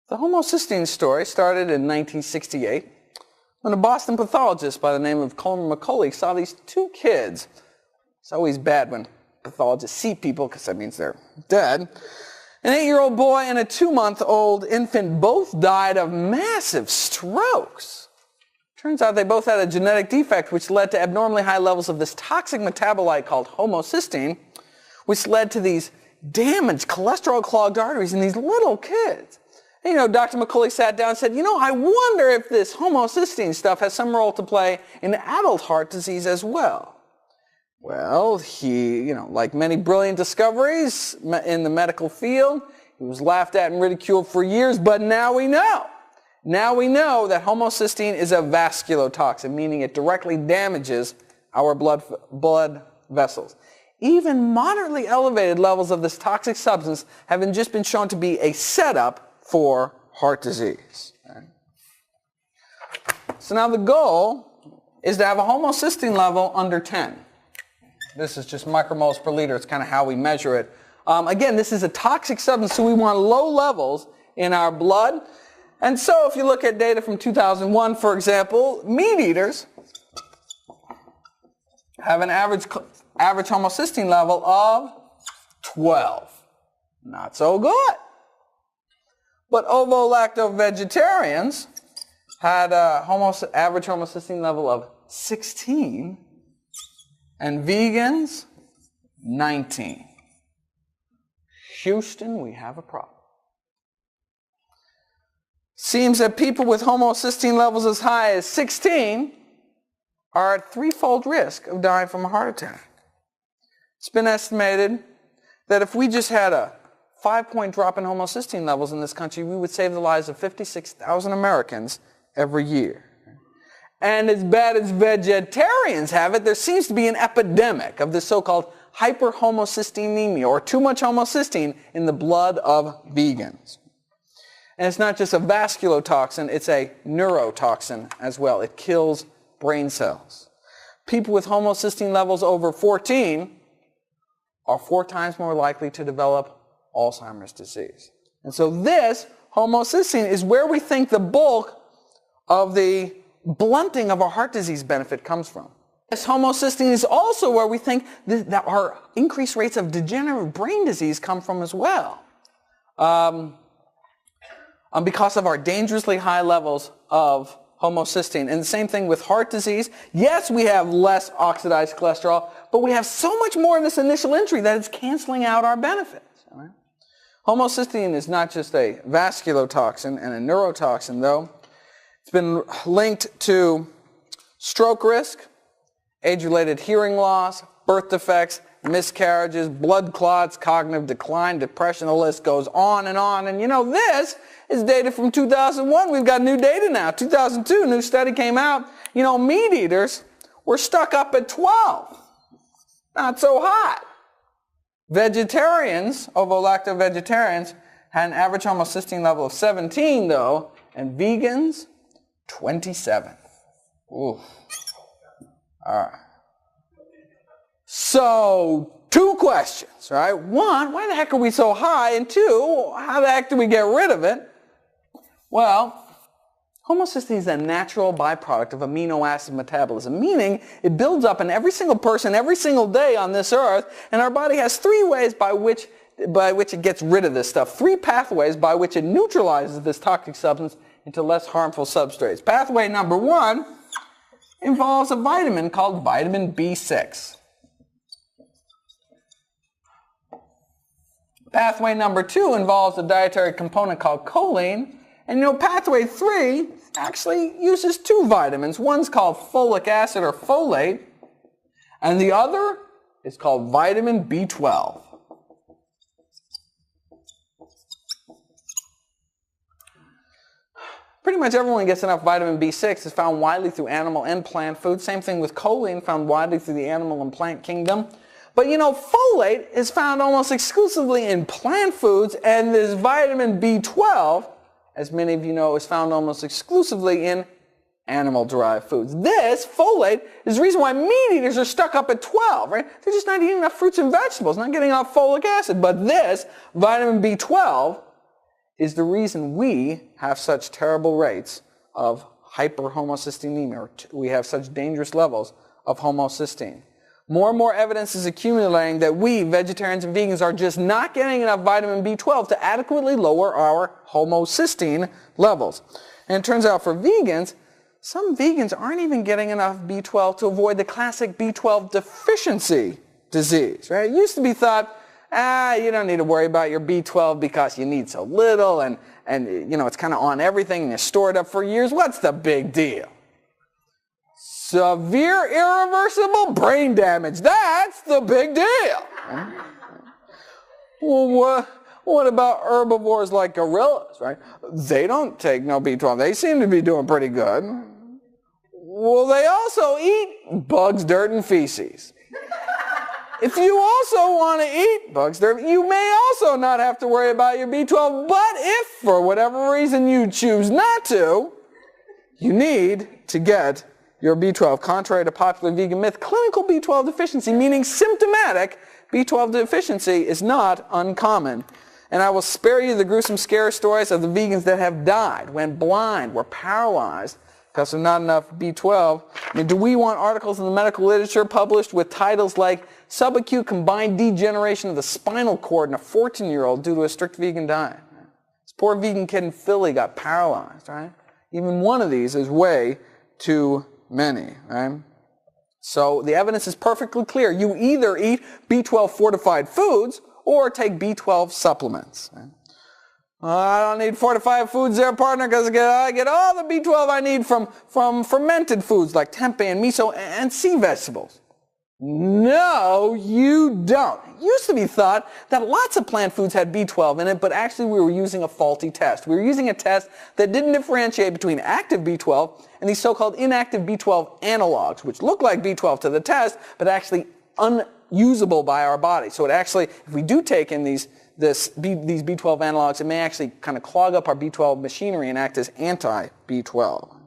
The homocysteine story started in 1968 when a Boston pathologist by the name of Coleman McCauley saw these 2 kids. It's always bad when pathologists see people because that means they're dead. An 8-year-old boy and a 2-month-old infant both died of massive strokes. Turns out they both had a genetic defect which led to abnormally high levels of this toxic metabolite called homocysteine, which led to these damaged cholesterol-clogged arteries in these little kids. And, you know, Dr. McCauley sat down and said, you know, I wonder if this homocysteine stuff has some role to play in adult heart disease as well. Well, he, you know, like many brilliant discoveries in the medical field, he was laughed at and ridiculed for years, but now we know. Now we know that homocysteine is a vasculotoxin, meaning it directly damages our blood vessels. Even moderately elevated levels of this toxic substance have just been shown to be a setup for heart disease. Okay. So now the goal is to have a homocysteine level under 10. This is just micromoles per liter. It's kind of how we measure it. Again, this is a toxic substance, so we want low levels in our blood. And so if you look at data from 2001, for example, meat eaters have an average homocysteine level of 12. Not so good. But ovo-lacto-vegetarians had a average homocysteine level of 16, and vegans, 19. Houston, we have a problem. Seems that people with homocysteine levels as high as 16 are at 3-fold risk of dying from a heart attack. It's been estimated that if we just had a 5-point drop in homocysteine levels in this country, we would save the lives of 56,000 Americans every year. And as bad as vegetarians have it, there seems to be an epidemic of this so-called hyperhomocysteinemia, or too much homocysteine in the blood of vegans. And it's not just a vasculotoxin, it's a neurotoxin as well. It kills brain cells. People with homocysteine levels over 14 are 4 times more likely to develop Alzheimer's disease. And so this homocysteine is where we think the bulk of the blunting of our heart disease benefit comes from. This homocysteine is also where we think that our increased rates of degenerative brain disease come from as well. Because of our dangerously high levels of homocysteine. And the same thing with heart disease. Yes, we have less oxidized cholesterol, but we have so much more in this initial entry that it's canceling out our benefits. All right? Homocysteine is not just a vasculotoxin and a neurotoxin, though. It's been linked to stroke risk, age-related hearing loss, birth defects, miscarriages, blood clots, cognitive decline, depression, the list goes on. And you know, this is data from 2001. We've got new data now. 2002, a new study came out. You know, meat eaters were stuck up at 12. Not so hot. Vegetarians, ovo-lacto-vegetarians, had an average homocysteine level of 17, though, and vegans, 27. Ooh. All right. So, 2 questions, right? 1, why the heck are we so high? And 2, how the heck do we get rid of it? Well, Homocysteine is a natural byproduct of amino acid metabolism, meaning it builds up in every single person every single day on this earth, and our body has three ways by which it gets rid of this stuff, three pathways by which it neutralizes this toxic substance into less harmful substrates. Pathway number one involves a vitamin called vitamin B6. Pathway number two involves a dietary component called choline. And pathway 3 actually uses two vitamins. One's called folic acid or folate, and the other is called vitamin B12. Pretty much everyone gets enough vitamin B6. It's found widely through animal and plant foods. Same thing with choline, found widely through the animal and plant kingdom. But folate is found almost exclusively in plant foods, and this vitamin B12, as many of you know, is found almost exclusively in animal-derived foods. This, folate, is the reason why meat eaters are stuck up at 12, right? They're just not eating enough fruits and vegetables, not getting enough folic acid. But this, vitamin B12, is the reason we have such terrible rates of hyperhomocystinemia, or we have such dangerous levels of homocysteine. More and more evidence is accumulating that we, vegetarians and vegans, are just not getting enough vitamin B12 to adequately lower our homocysteine levels. And it turns out for vegans, some vegans aren't even getting enough B12 to avoid the classic B12 deficiency disease, right? It used to be thought, you don't need to worry about your B12 because you need so little, and it's kind of on everything and you store it up for years. What's the big deal? Severe irreversible brain damage. That's the big deal. Well, what about herbivores like gorillas, right? They don't take no B12. They seem to be doing pretty good. Well, they also eat bugs, dirt, and feces. If you also want to eat bugs, dirt, you may also not have to worry about your B12. But if, for whatever reason, you choose not to, you need to get your B12. Contrary to popular vegan myth, clinical B12 deficiency, meaning symptomatic B12 deficiency, is not uncommon. And I will spare you the gruesome scare stories of the vegans that have died, went blind, were paralyzed because of not enough B12. I mean, do we want articles in the medical literature published with titles like subacute combined degeneration of the spinal cord in a 14-year-old due to a strict vegan diet? This poor vegan kid in Philly got paralyzed, right? Even one of these is way too many, right? So the evidence is perfectly clear. You either eat B12 fortified foods or take B12 supplements. Right? I don't need fortified foods there, partner, because I get all the B12 I need from fermented foods like tempeh and miso and sea vegetables. No, you don't. It used to be thought that lots of plant foods had B12 in it, but actually we were using a faulty test. We were using a test that didn't differentiate between active B12 and these so-called inactive B12 analogs, which look like B12 to the test, but actually unusable by our body. So it actually, if we do take in these B12 analogs, it may actually kind of clog up our B12 machinery and act as anti-B12.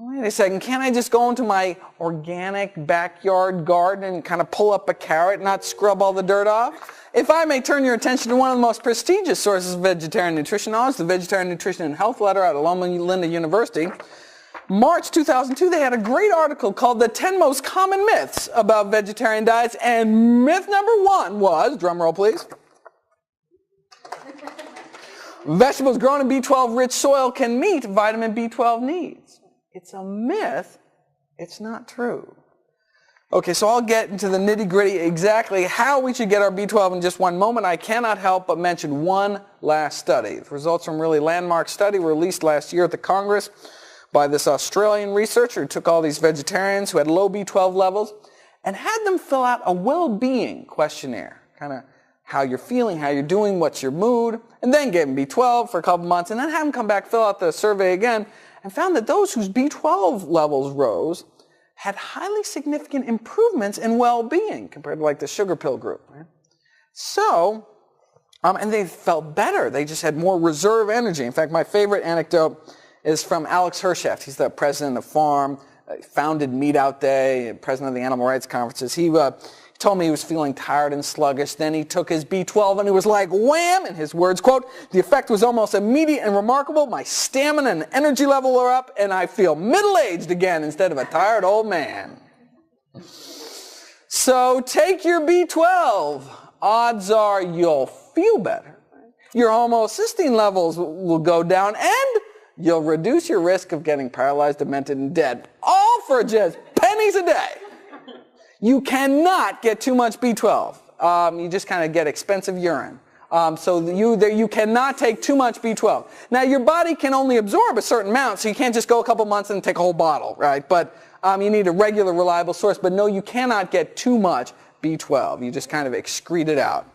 Wait a second, can't I just go into my organic backyard garden and kind of pull up a carrot and not scrub all the dirt off? If I may turn your attention to one of the most prestigious sources of vegetarian nutrition knowledge, the Vegetarian Nutrition and Health Letter out of Loma Linda University, March 2002, they had a great article called The 10 Most Common Myths About Vegetarian Diets, and myth number 1 was, drumroll please, vegetables grown in B12-rich soil can meet vitamin B12 needs. It's a myth. It's not true. Okay, so I'll get into the nitty-gritty exactly how we should get our B12 in just one moment. I cannot help but mention one last study. The results from a really landmark study were released last year at the Congress by this Australian researcher who took all these vegetarians who had low B12 levels and had them fill out a well-being questionnaire, kind of how you're feeling, how you're doing, what's your mood, and then gave them B12 for a couple months, and then had them come back, fill out the survey again, and found that those whose B12 levels rose had highly significant improvements in well-being compared to like the sugar pill group. Right? So, and they felt better. They just had more reserve energy. In fact, my favorite anecdote is from Alex Hersheft. He's the president of FARM, founded Meat Out Day, president of the Animal Rights Conferences. He told me he was feeling tired and sluggish. Then he took his B12 and it was like wham, in his words, quote, "The effect was almost immediate and remarkable. My stamina and energy level are up and I feel middle-aged again instead of a tired old man." So take your B12. Odds are you'll feel better. Your homocysteine levels will go down and you'll reduce your risk of getting paralyzed, demented, and dead. All for just pennies a day. You cannot get too much B12. You just kind of get expensive urine. So you cannot take too much B12. Now your body can only absorb a certain amount, so you can't just go a couple months and take a whole bottle, right? But you need a regular, reliable source. But no, you cannot get too much B12. You just kind of excrete it out.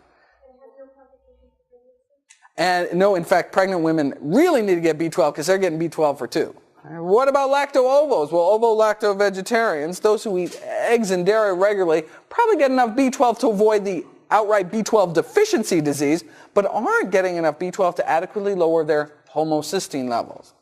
And no, in fact, pregnant women really need to get B12 because they're getting B12 for 2. What about lacto-ovos? Well, ovo-lacto-vegetarians, those who eat eggs and dairy regularly, probably get enough B12 to avoid the outright B12 deficiency disease, but aren't getting enough B12 to adequately lower their homocysteine levels.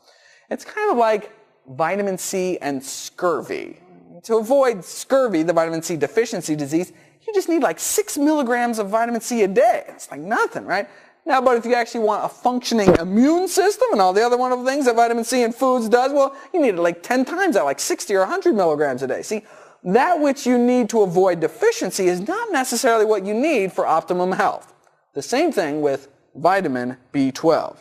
It's kind of like vitamin C and scurvy. To avoid scurvy, the vitamin C deficiency disease, you just need like 6 milligrams of vitamin C a day. It's like nothing, right? Now, but if you actually want a functioning immune system and all the other wonderful things that vitamin C in foods does, well, you need it like 10 times that, like 60 or 100 milligrams a day. See, that which you need to avoid deficiency is not necessarily what you need for optimum health. The same thing with vitamin B12.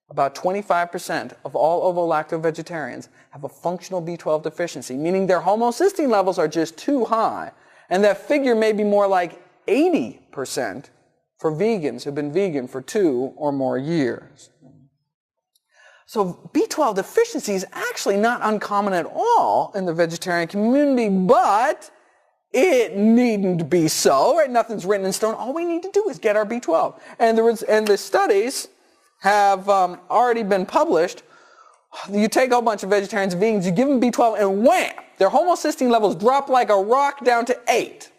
About 25% of all ovo-lacto-vegetarians have a functional B12 deficiency, meaning their homocysteine levels are just too high. And that figure may be more like 80% for vegans who've been vegan for 2 or more years. So B12 deficiency is actually not uncommon at all in the vegetarian community, but it needn't be so, right? Nothing's written in stone. All we need to do is get our B12. And the studies have already been published. You take a whole bunch of vegetarians and vegans, you give them B12, and wham! Their homocysteine levels drop like a rock down to 8.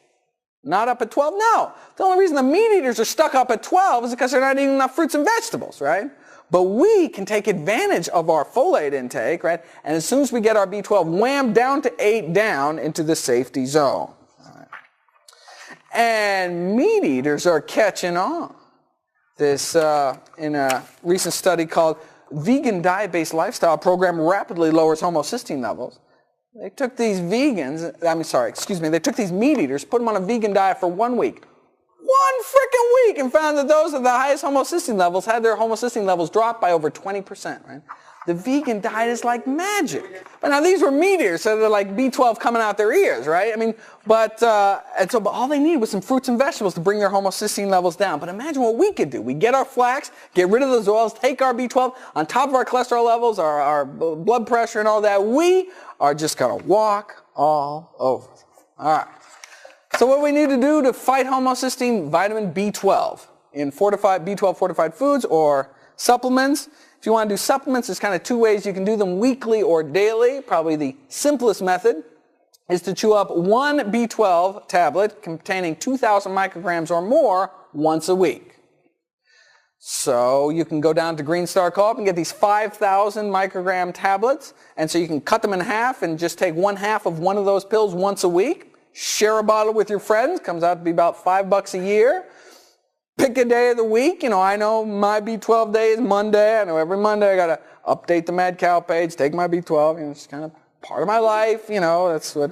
Not up at 12? No. The only reason the meat eaters are stuck up at 12 is because they're not eating enough fruits and vegetables, right? But we can take advantage of our folate intake, right? And as soon as we get our B12, wham, down to 8, down into the safety zone. Right. And meat eaters are catching on. This, in a recent study called Vegan Diet-Based Lifestyle Program Rapidly Lowers Homocysteine Levels. They took these they took these meat eaters, put them on a vegan diet for 1 week. 1 frickin' week, and found that those with the highest homocysteine levels had their homocysteine levels drop by over 20%, right? The vegan diet is like magic. But now these were meat eaters, so they're like B12 coming out their ears, right? I mean, but all they needed was some fruits and vegetables to bring their homocysteine levels down. But imagine what we could do. We get our flax, get rid of those oils, take our B12, on top of our cholesterol levels, our blood pressure and all that, we are just going to walk all over. All right. So what we need to do to fight homocysteine, vitamin B12 in B12 fortified foods or supplements. If you want to do supplements, there's kind of 2 ways you can do them, weekly or daily. Probably the simplest method is to chew up 1 B12 tablet containing 2,000 micrograms or more once a week. So you can go down to Green Star Co-op and get these 5,000 microgram tablets. And so you can cut them in half and just take 1/2 of one of those pills once a week. Share a bottle with your friends. Comes out to be about $5 a year. Pick a day of the week. You know, I know my B12 day is Monday. I know every Monday I got to update the Mad Cow page, take my B12. You know, it's kind of part of my life. You know, that's what.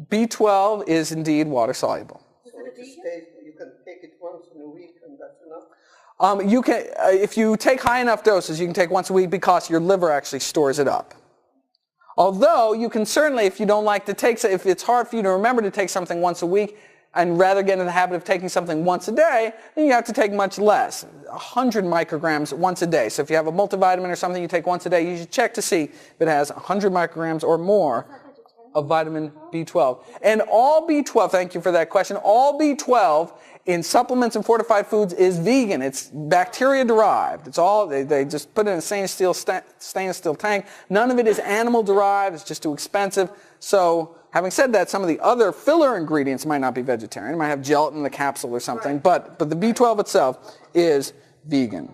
B12 is indeed water soluble. So you can take it once in a week and that's enough? You can, if you take high enough doses, you can take once a week because your liver actually stores it up. Although you can certainly, if you don't like to take, if it's hard for you to remember to take something once a week, and rather get in the habit of taking something once a day, then you have to take much less, 100 micrograms once a day. So if you have a multivitamin or something you take once a day, you should check to see if it has 100 micrograms or more of vitamin B12. And all B12, thank you for that question, all B12 in supplements and fortified foods is vegan. It's bacteria derived. It's all, they just put it in a stainless steel tank. None of it is animal derived. It's just too expensive. So having said that, some of the other filler ingredients might not be vegetarian. It might have gelatin in the capsule or something, but the B12 itself is vegan.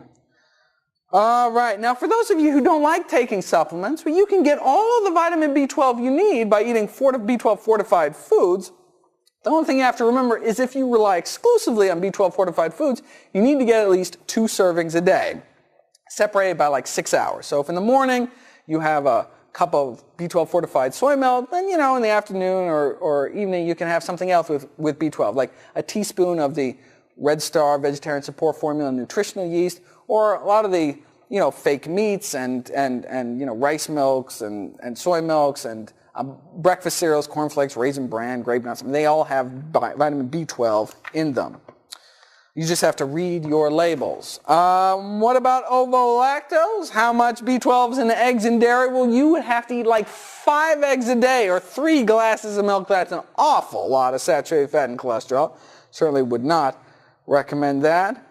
All right, now for those of you who don't like taking supplements, well, you can get all the vitamin B12 you need by eating B12 fortified foods. The only thing you have to remember is if you rely exclusively on B12 fortified foods, you need to get at least 2 servings a day, separated by like 6 hours. So if in the morning you have a cup of B12 fortified soy milk, then in the afternoon or evening you can have something else with B12, like a teaspoon of the Red Star Vegetarian Support Formula nutritional yeast, or a lot of the fake meats and rice milks and soy milks and breakfast cereals, cornflakes, Raisin Bran, grape nuts. They all have vitamin B12 in them. You just have to read your labels. What about ovo-lactose? How much B12 is in the eggs and dairy? Well, you would have to eat like 5 eggs a day or 3 glasses of milk. That's an awful lot of saturated fat and cholesterol. Certainly would not recommend that.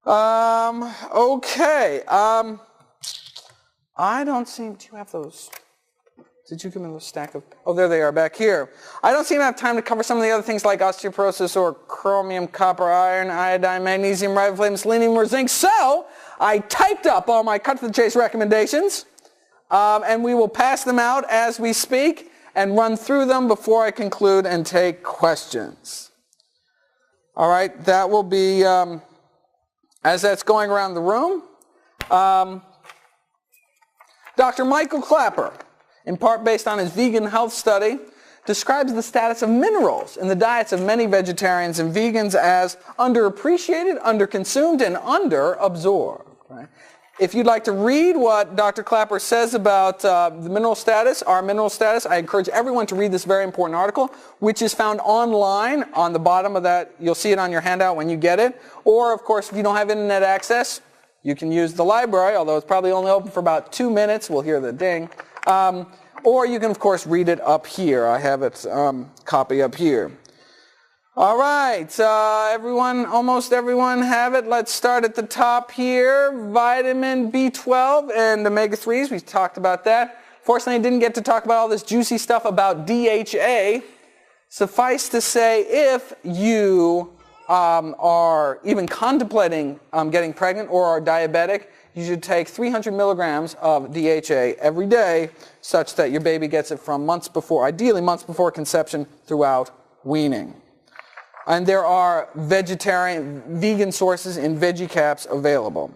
Okay. I don't seem to have those. Did you give me a stack of? Oh, there they are back here. I don't seem to have time to cover some of the other things like osteoporosis or chromium, copper, iron, iodine, magnesium, riboflavin, selenium, or zinc. So I typed up all my cut to the chase recommendations, and we will pass them out as we speak and run through them before I conclude and take questions. All right, that will be, as that's going around the room, Dr. Michael Clapper, in part based on his vegan health study, describes the status of minerals in the diets of many vegetarians and vegans as underappreciated, underconsumed, and underabsorbed. Right? If you'd like to read what Dr. Clapper says about the mineral status, our mineral status, I encourage everyone to read this very important article, which is found online on the bottom of that. You'll see it on your handout when you get it. Or, of course, if you don't have internet access, you can use the library, although it's probably only open for about 2 minutes. We'll hear the ding. Or you can, of course, read it up here. I have its copy up here. All right, almost everyone have it. Let's start at the top here. Vitamin B12 and omega-3s, we talked about that. Fortunately, I didn't get to talk about all this juicy stuff about DHA. Suffice to say, if you are even contemplating getting pregnant or are diabetic, you should take 300 milligrams of DHA every day, such that your baby gets it from months before, ideally months before conception, throughout weaning. And there are vegan sources in veggie caps available.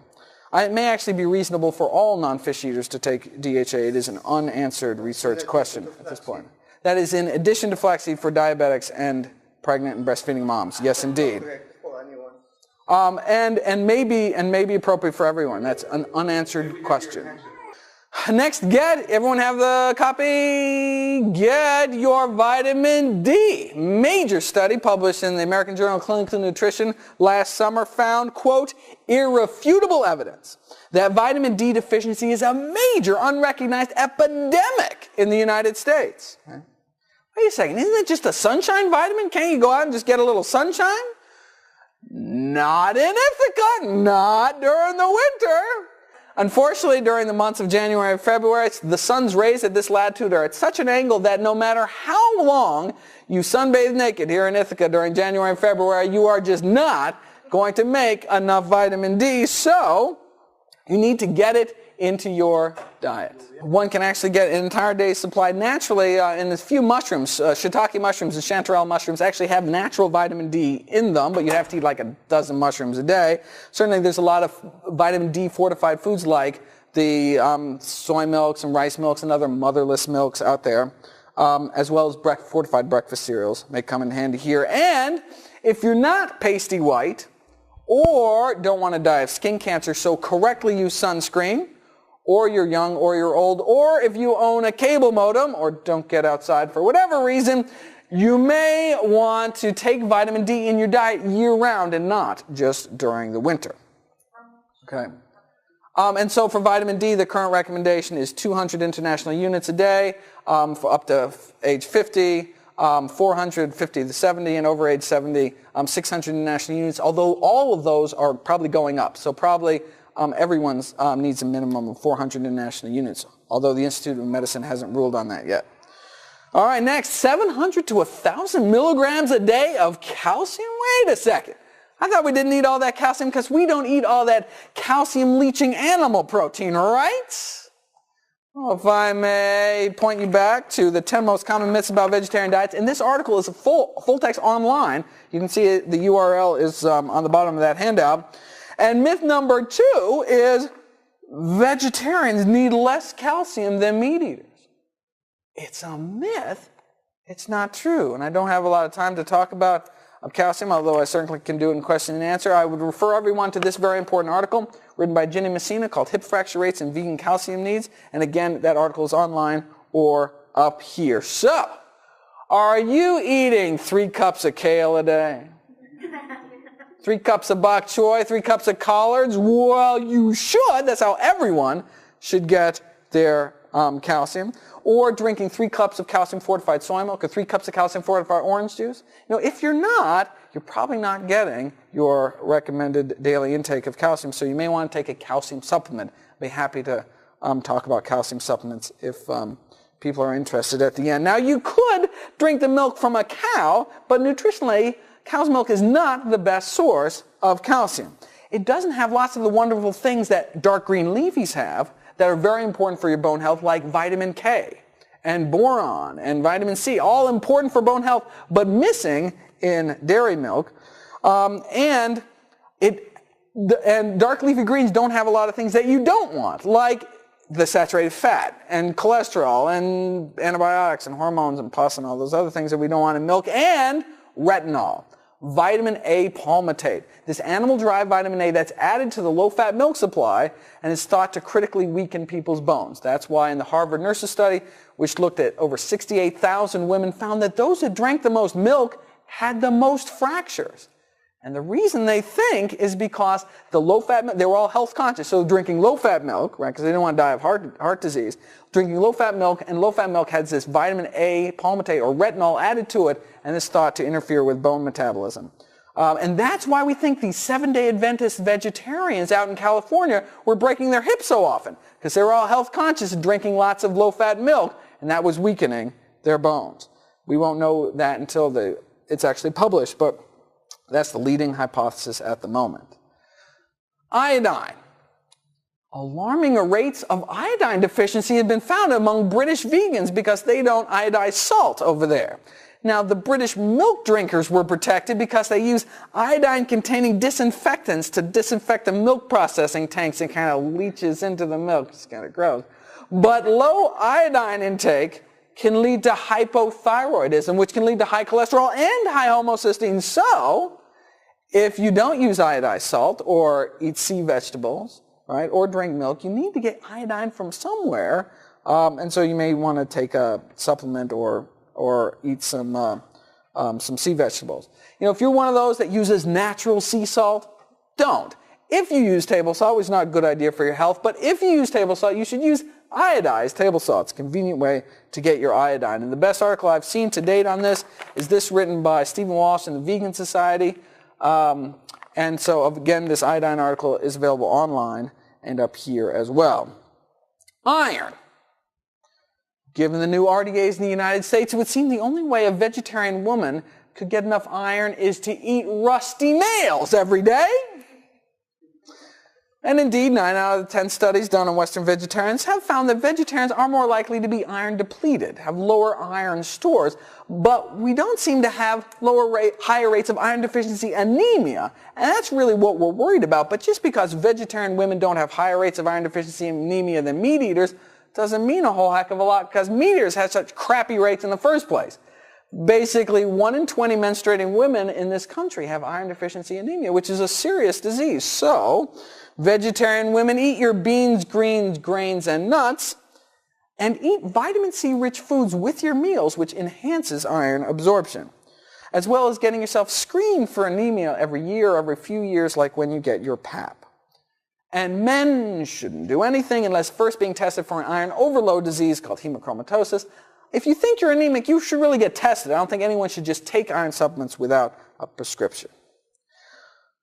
It may actually be reasonable for all non-fish eaters to take DHA. It is an unanswered research question at this point. That is in addition to flaxseed for diabetics and pregnant and breastfeeding moms. Yes, indeed. And may be appropriate for everyone. That's an unanswered question. Next, everyone have the copy? Get your vitamin D. Major study published in the American Journal of Clinical Nutrition last summer found, quote, irrefutable evidence that vitamin D deficiency is a major unrecognized epidemic in the United States. Wait a second, isn't it just a sunshine vitamin? Can't you go out and just get a little sunshine? Not in Ithaca, not during the winter. Unfortunately, during the months of January and February, the sun's rays at this latitude are at such an angle that no matter how long you sunbathe naked here in Ithaca during January and February, you are just not going to make enough vitamin D, so you need to get it into your diet. One can actually get an entire day's supply naturally in a few mushrooms. Shiitake mushrooms and chanterelle mushrooms actually have natural vitamin D in them, but you have to eat like a dozen mushrooms a day. Certainly there's a lot of vitamin D fortified foods like the soy milks and rice milks and other motherless milks out there, as well as fortified breakfast cereals may come in handy here. And if you're not pasty white or don't want to die of skin cancer, so correctly use sunscreen, or you're young, or you're old, or if you own a cable modem, or don't get outside for whatever reason, you may want to take vitamin D in your diet year-round and not just during the winter. Okay. And so for vitamin D, the current recommendation is 200 international units a day for up to age 50, 450 to 70, and over age 70, 600 international units, although all of those are probably going up. So probably everyone needs a minimum of 400 international units, although the Institute of Medicine hasn't ruled on that yet. All right, next, 700 to 1,000 milligrams a day of calcium. Wait a second. I thought we didn't eat all that calcium because we don't eat all that calcium-leaching animal protein, right? Well, if I may point you back to the 10 most common myths about vegetarian diets, and this article is a full text online. You can see it, the URL is on the bottom of that handout. And myth number 2 is vegetarians need less calcium than meat eaters. It's a myth. It's not true. And I don't have a lot of time to talk about calcium, although I certainly can do it in question and answer. I would refer everyone to this very important article written by Ginny Messina called Hip Fracture Rates and Vegan Calcium Needs. And again, that article is online or up here. So, are you eating 3 cups of kale a day? 3 cups of bok choy? 3 cups of collards? Well, you should. That's how everyone should get their calcium. Or drinking 3 cups of calcium-fortified soy milk or 3 cups of calcium-fortified orange juice. You know, if you're not, you're probably not getting your recommended daily intake of calcium, so you may want to take a calcium supplement. I'd be happy to talk about calcium supplements if people are interested at the end. Now, you could drink the milk from a cow, but nutritionally, cow's milk is not the best source of calcium. It doesn't have lots of the wonderful things that dark green leafies have that are very important for your bone health, like vitamin K and boron and vitamin C, all important for bone health, but missing in dairy milk. And dark leafy greens don't have a lot of things that you don't want, like the saturated fat and cholesterol and antibiotics and hormones and pus and all those other things that we don't want in milk, and retinol. Vitamin A palmitate, this animal-derived vitamin A that's added to the low-fat milk supply and is thought to critically weaken people's bones. That's why in the Harvard Nurses study, which looked at over 68,000 women, found that those that drank the most milk had the most fractures. And the reason they think is because the low-fat milk, they were all health conscious, so drinking low-fat milk, right, because they didn't want to die of heart disease, drinking low-fat milk, and low-fat milk has this vitamin A palmitate or retinol added to it, and is thought to interfere with bone metabolism. And that's why we think these Seventh-day Adventist vegetarians out in California were breaking their hips so often, because they were all health conscious and drinking lots of low-fat milk, and that was weakening their bones. We won't know that until it's actually published, but that's the leading hypothesis at the moment. Iodine. Alarming rates of iodine deficiency have been found among British vegans because they don't iodize salt over there. Now, the British milk drinkers were protected because they use iodine-containing disinfectants to disinfect the milk processing tanks and kind of leaches into the milk. It's kind of gross. But low iodine intake can lead to hypothyroidism, which can lead to high cholesterol and high homocysteine. So, if you don't use iodized salt or eat sea vegetables, right, or drink milk, you need to get iodine from somewhere, and so you may want to take a supplement or eat some sea vegetables. You know, if you're one of those that uses natural sea salt, don't. If you use table salt, which is not a good idea for your health, but if you use table salt, you should use iodized table salt. It's a convenient way to get your iodine. And the best article I've seen to date on this is this written by Stephen Walsh in the Vegan Society. And so, again, this iodine article is available online and up here as well. Iron. Given the new RDAs in the United States, it would seem the only way a vegetarian woman could get enough iron is to eat rusty nails every day. And indeed, 9 out of the 10 studies done on Western vegetarians have found that vegetarians are more likely to be iron depleted, have lower iron stores, but we don't seem to have higher rates of iron deficiency anemia, and that's really what we're worried about. But just because vegetarian women don't have higher rates of iron deficiency anemia than meat eaters doesn't mean a whole heck of a lot, because meat eaters have such crappy rates in the first place. Basically, 1 in 20 menstruating women in this country have iron deficiency anemia, which is a serious disease. So, vegetarian women, eat your beans, greens, grains, and nuts, and eat vitamin C-rich foods with your meals, which enhances iron absorption, as well as getting yourself screened for anemia every year or every few years, like when you get your PAP. And men shouldn't do anything unless first being tested for an iron overload disease called hemochromatosis. If you think you're anemic, you should really get tested. I don't think anyone should just take iron supplements without a prescription.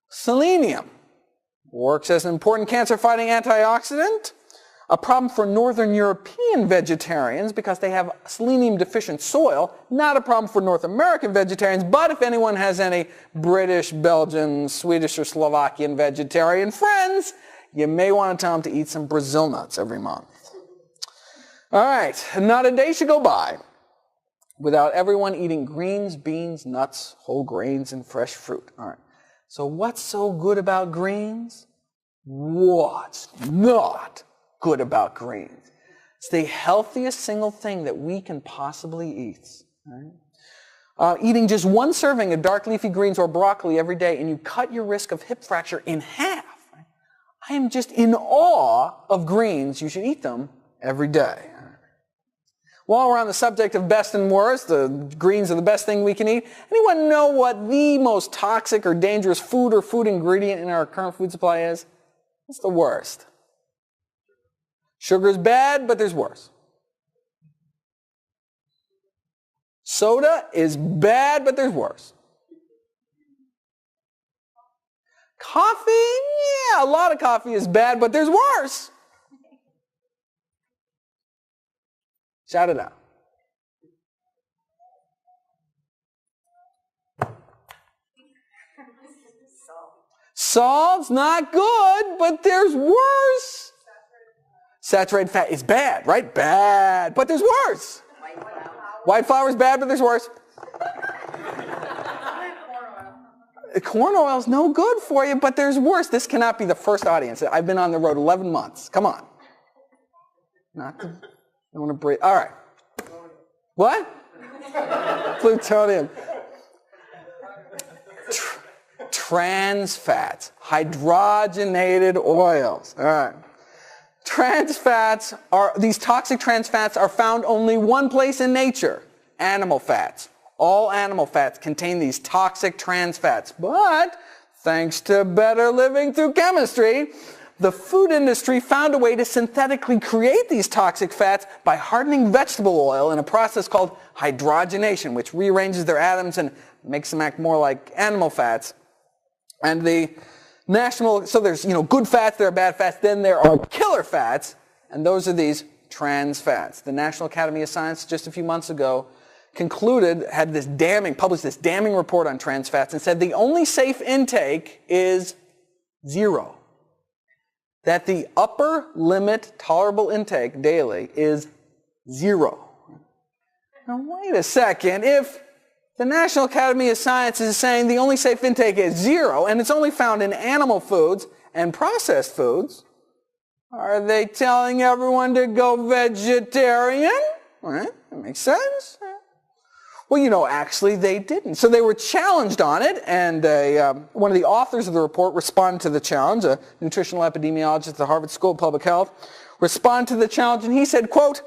Selenium works as an important cancer-fighting antioxidant. A problem for Northern European vegetarians because they have selenium-deficient soil. Not a problem for North American vegetarians, but if anyone has any British, Belgian, Swedish, or Slovakian vegetarian friends, you may want to tell them to eat some Brazil nuts every month. All right, not a day should go by without everyone eating greens, beans, nuts, whole grains, and fresh fruit. All right, so what's so good about greens? What's not good about greens? It's the healthiest single thing that we can possibly eat. Right? Eating just one serving of dark leafy greens or broccoli every day, and you cut your risk of hip fracture in half. Right? I am just in awe of greens. You should eat them every day. While we're on the subject of best and worst, the greens are the best thing we can eat. Anyone know what the most toxic or dangerous food or food ingredient in our current food supply is? What's the worst? Sugar's bad, but there's worse. Soda is bad, but there's worse. Coffee? Yeah, a lot of coffee is bad, but there's worse. Shout it out. Salt's not good, but there's worse. Saturated fat is bad, right? Bad, but there's worse. White flour is bad, but there's worse. Corn oil is no good for you, but there's worse. This cannot be the first audience. I've been on the road 11 months. Come on. Not the... I want to breathe. All right. What? Plutonium. Trans fats. Hydrogenated oils. All right. Trans fats these toxic trans fats are found only one place in nature. Animal fats. All animal fats contain these toxic trans fats. But, thanks to better living through chemistry, the food industry found a way to synthetically create these toxic fats by hardening vegetable oil in a process called hydrogenation, which rearranges their atoms and makes them act more like animal fats. And so there's, good fats, there are bad fats, then there are killer fats, and those are these trans fats. The National Academy of Science just a few months ago published this damning report on trans fats and said the only safe intake is 0. That the upper limit tolerable intake daily is 0. Now wait a second, if the National Academy of Sciences is saying the only safe intake is 0 and it's only found in animal foods and processed foods, are they telling everyone to go vegetarian? Right? That makes sense. Well, actually they didn't. So they were challenged on it, and one of the authors of the report responded to the challenge, a nutritional epidemiologist at the Harvard School of Public Health, responded to the challenge, and he said, quote,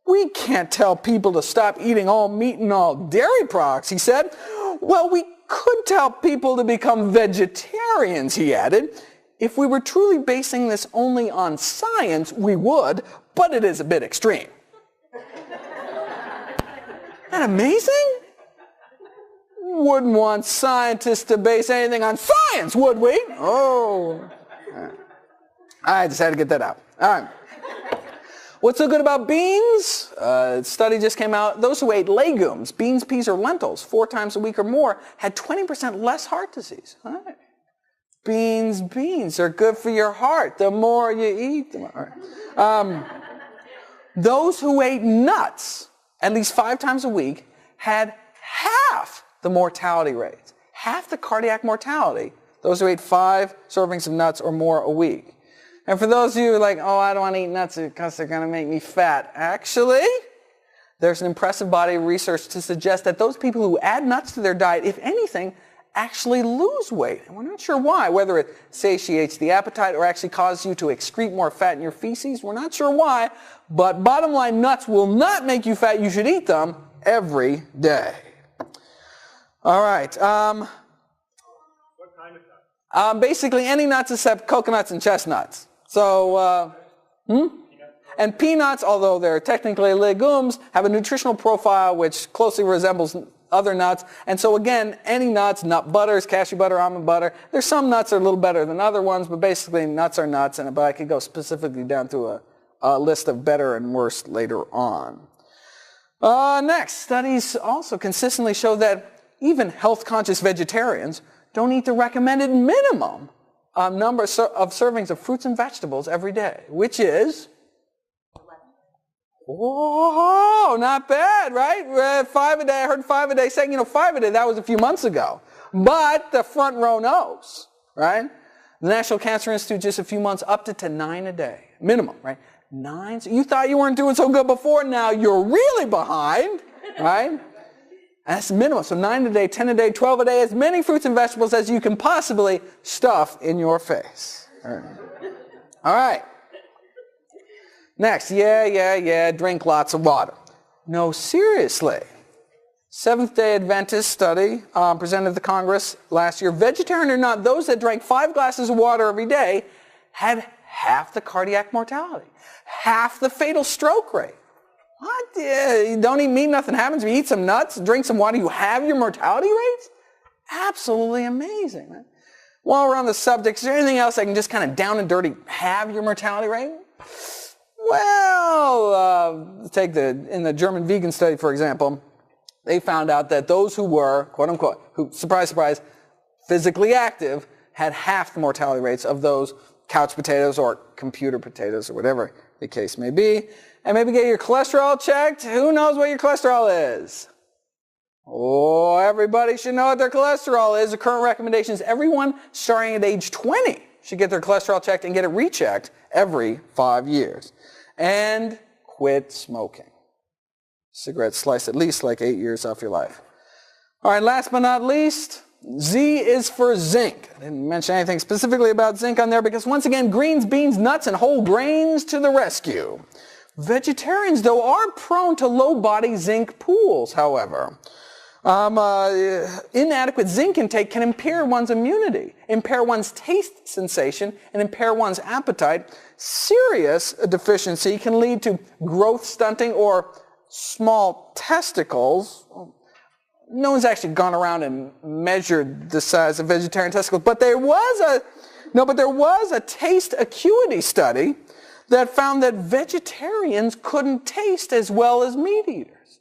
"We can't tell people to stop eating all meat and all dairy products," he said. "Well, we could tell people to become vegetarians," he added. "If we were truly basing this only on science, we would, but it is a bit extreme." Isn't that amazing? Wouldn't want scientists to base anything on science, would we? Oh. I just had to get that out. All right. What's so good about beans? A study just came out. Those who ate legumes, beans, peas, or lentils 4 times a week or more had 20% less heart disease. All right. Beans are good for your heart. The more you eat, the more. Those who ate nuts at least 5 times a week had half the mortality rates, half the cardiac mortality, those who ate 5 servings of nuts or more a week. And for those of you who are like, oh, I don't want to eat nuts because they're going to make me fat. Actually, there's an impressive body of research to suggest that those people who add nuts to their diet, if anything, actually lose weight. And we're not sure why, whether it satiates the appetite or actually causes you to excrete more fat in your feces. We're not sure why, but bottom line, nuts will not make you fat. You should eat them every day. All right. What kind of nuts? Basically any nuts except coconuts and chestnuts. So, And peanuts, although they're technically legumes, have a nutritional profile which closely resembles other nuts. And so again, any nuts, nut butters, cashew butter, almond butter, there's some nuts that are a little better than other ones, but basically nuts are nuts, but I could go specifically down to list of better and worse later on. Next, studies also consistently show that even health-conscious vegetarians don't eat the recommended minimum number of servings of fruits and vegetables every day, which is, whoa, not bad, right? 5 a day. I heard 5 a day saying, 5 a day, that was a few months ago. But the front row knows, right? The National Cancer Institute just a few months up to 9 a day, minimum, right? 9. So you thought you weren't doing so good before, now you're really behind, right? That's the minimum. So 9 a day, 10 a day, 12 a day, as many fruits and vegetables as you can possibly stuff in your face. All right. Next, drink lots of water. No, seriously. Seventh-day Adventist study presented to the Congress last year. Vegetarian or not, those that drank 5 glasses of water every day had half the cardiac mortality, half the fatal stroke rate. What? You don't eat meat, nothing happens. You eat some nuts, drink some water, you have your mortality rates? Absolutely amazing, man. While we're on the subject, is there anything else I can just kind of down and dirty have your mortality rate? Well, in the German vegan study, for example, they found out that those who were, quote unquote, who, surprise, surprise, physically active had half the mortality rates of those couch potatoes or computer potatoes or whatever the case may be. And maybe get your cholesterol checked. Who knows what your cholesterol is? Oh, everybody should know what their cholesterol is. The current recommendation is everyone starting at age 20 should get their cholesterol checked and get it rechecked every 5 years. And quit smoking. Cigarettes slice at least like 8 years off your life. All right, last but not least, Z is for zinc. I didn't mention anything specifically about zinc on there because once again, greens, beans, nuts, and whole grains to the rescue. Vegetarians, though, are prone to low-body zinc pools, however. Inadequate zinc intake can impair one's immunity, impair one's taste sensation, and impair one's appetite. Serious deficiency can lead to growth stunting or small testicles. No one's actually gone around and measured the size of vegetarian testicles, but there was a taste acuity study that found that vegetarians couldn't taste as well as meat eaters.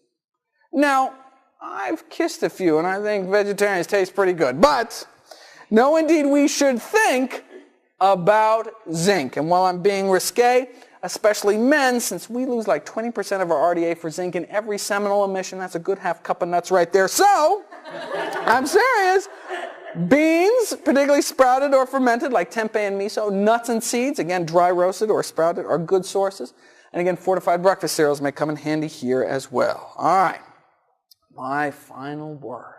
Now, I've kissed a few, and I think vegetarians taste pretty good. But, no, indeed, we should think about zinc. And while I'm being risque, especially men, since we lose like 20% of our RDA for zinc in every seminal emission, that's a good half cup of nuts right there. So, I'm serious. Beans, particularly sprouted or fermented, like tempeh and miso. Nuts and seeds, again, dry roasted or sprouted, are good sources. And again, fortified breakfast cereals may come in handy here as well. All right. My final words.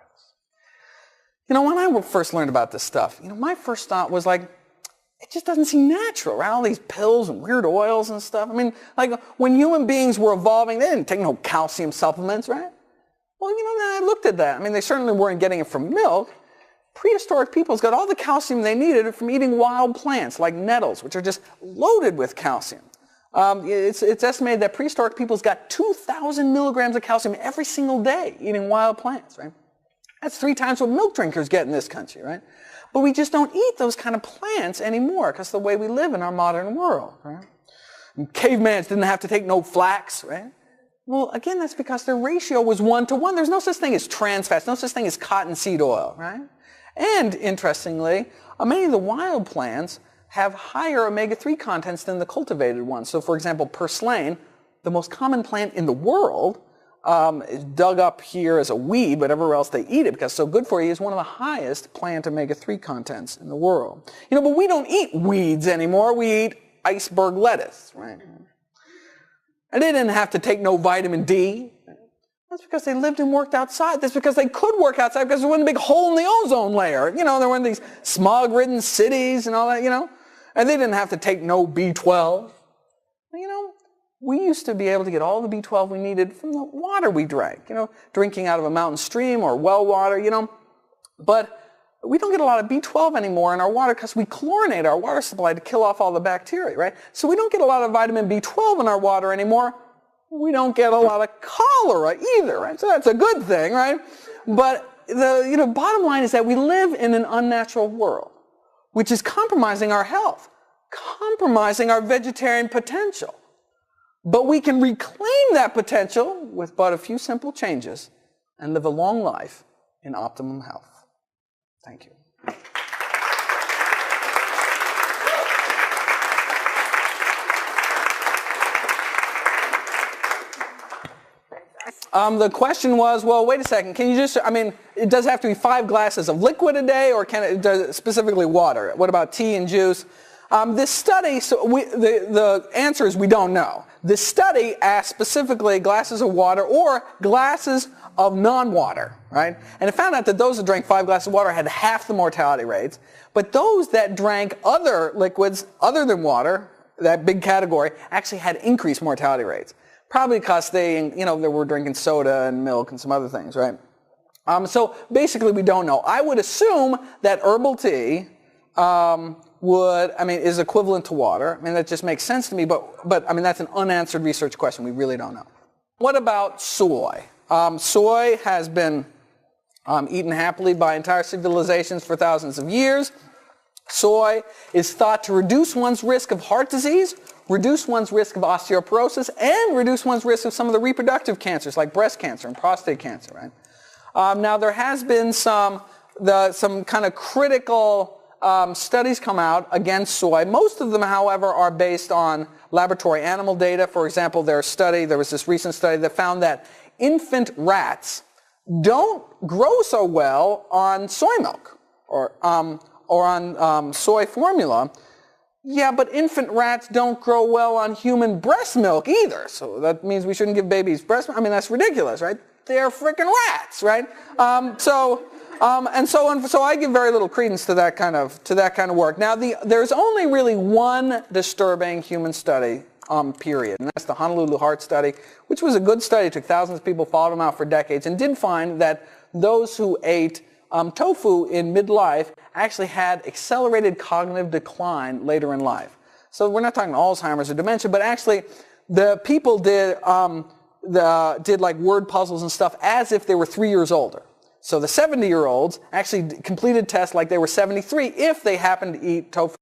When I first learned about this stuff, my first thought was like, it just doesn't seem natural, right? All these pills and weird oils and stuff. I mean, like when human beings were evolving, they didn't take no calcium supplements, right? Well, then I looked at that. I mean, they certainly weren't getting it from milk. Prehistoric peoples got all the calcium they needed from eating wild plants like nettles, which are just loaded with calcium. It's estimated that prehistoric peoples got 2,000 milligrams of calcium every single day eating wild plants, right? That's 3 times what milk drinkers get in this country, right? But we just don't eat those kind of plants anymore because of the way we live in our modern world, right? And cavemans didn't have to take no flax, right? Well, again, that's because their ratio was 1-to-1. There's no such thing as trans fats, no such thing as cottonseed oil, right? And, interestingly, many of the wild plants have higher omega-3 contents than the cultivated ones. So, for example, purslane, the most common plant in the world, is dug up here as a weed, but everywhere else they eat it because it's so good for you, is one of the highest plant omega-3 contents in the world. But we don't eat weeds anymore. We eat iceberg lettuce, right? And they didn't have to take no vitamin D. That's because they lived and worked outside. That's because they could work outside because there wasn't a big hole in the ozone layer. There weren't these smog-ridden cities and all that, And they didn't have to take no B12. We used to be able to get all the B12 we needed from the water we drank, drinking out of a mountain stream or well water, But we don't get a lot of B12 anymore in our water because we chlorinate our water supply to kill off all the bacteria, right? So we don't get a lot of vitamin B12 in our water anymore. We don't get a lot of cholera either, right? So that's a good thing, right? But the bottom line is that we live in an unnatural world, which is compromising our health, compromising our vegetarian potential. But we can reclaim that potential with but a few simple changes and live a long life in optimum health. Thank you. The question was, well, wait a second, can you just, I mean, it does have to be 5 glasses of liquid a day, or can it, does specifically water? What about tea and juice? This study, the answer is we don't know. This study asked specifically glasses of water or glasses of non-water, right? And it found out that those that drank 5 glasses of water had half the mortality rates, but those that drank other liquids other than water, that big category, actually had increased mortality rates. Probably because they were drinking soda and milk and some other things, right? So basically we don't know. I would assume that herbal tea is equivalent to water. I mean, that just makes sense to me, but I mean, that's an unanswered research question. We really don't know. What about soy? Soy has been eaten happily by entire civilizations for thousands of years. Soy is thought to reduce one's risk of heart disease, reduce one's risk of osteoporosis, and reduce one's risk of some of the reproductive cancers like breast cancer and prostate cancer, right? Now, there has been some kind of critical studies come out against soy. Most of them, however, are based on laboratory animal data. For example, there was this recent study that found that infant rats don't grow so well on soy milk or on soy formula. Yeah, but infant rats don't grow well on human breast milk either. So that means we shouldn't give babies breast milk. I mean, that's ridiculous, right? They're freaking rats, right? So I give very little credence to that kind of work. Now, there's only really one disturbing human study, period, and that's the Honolulu Heart Study, which was a good study. It took thousands of people, followed them out for decades, and did find that those who ate tofu in midlife actually had accelerated cognitive decline later in life. So we're not talking Alzheimer's or dementia, but actually the people did like word puzzles and stuff as if they were 3 years older. So the 70-year-olds actually completed tests like they were 73 if they happened to eat tofu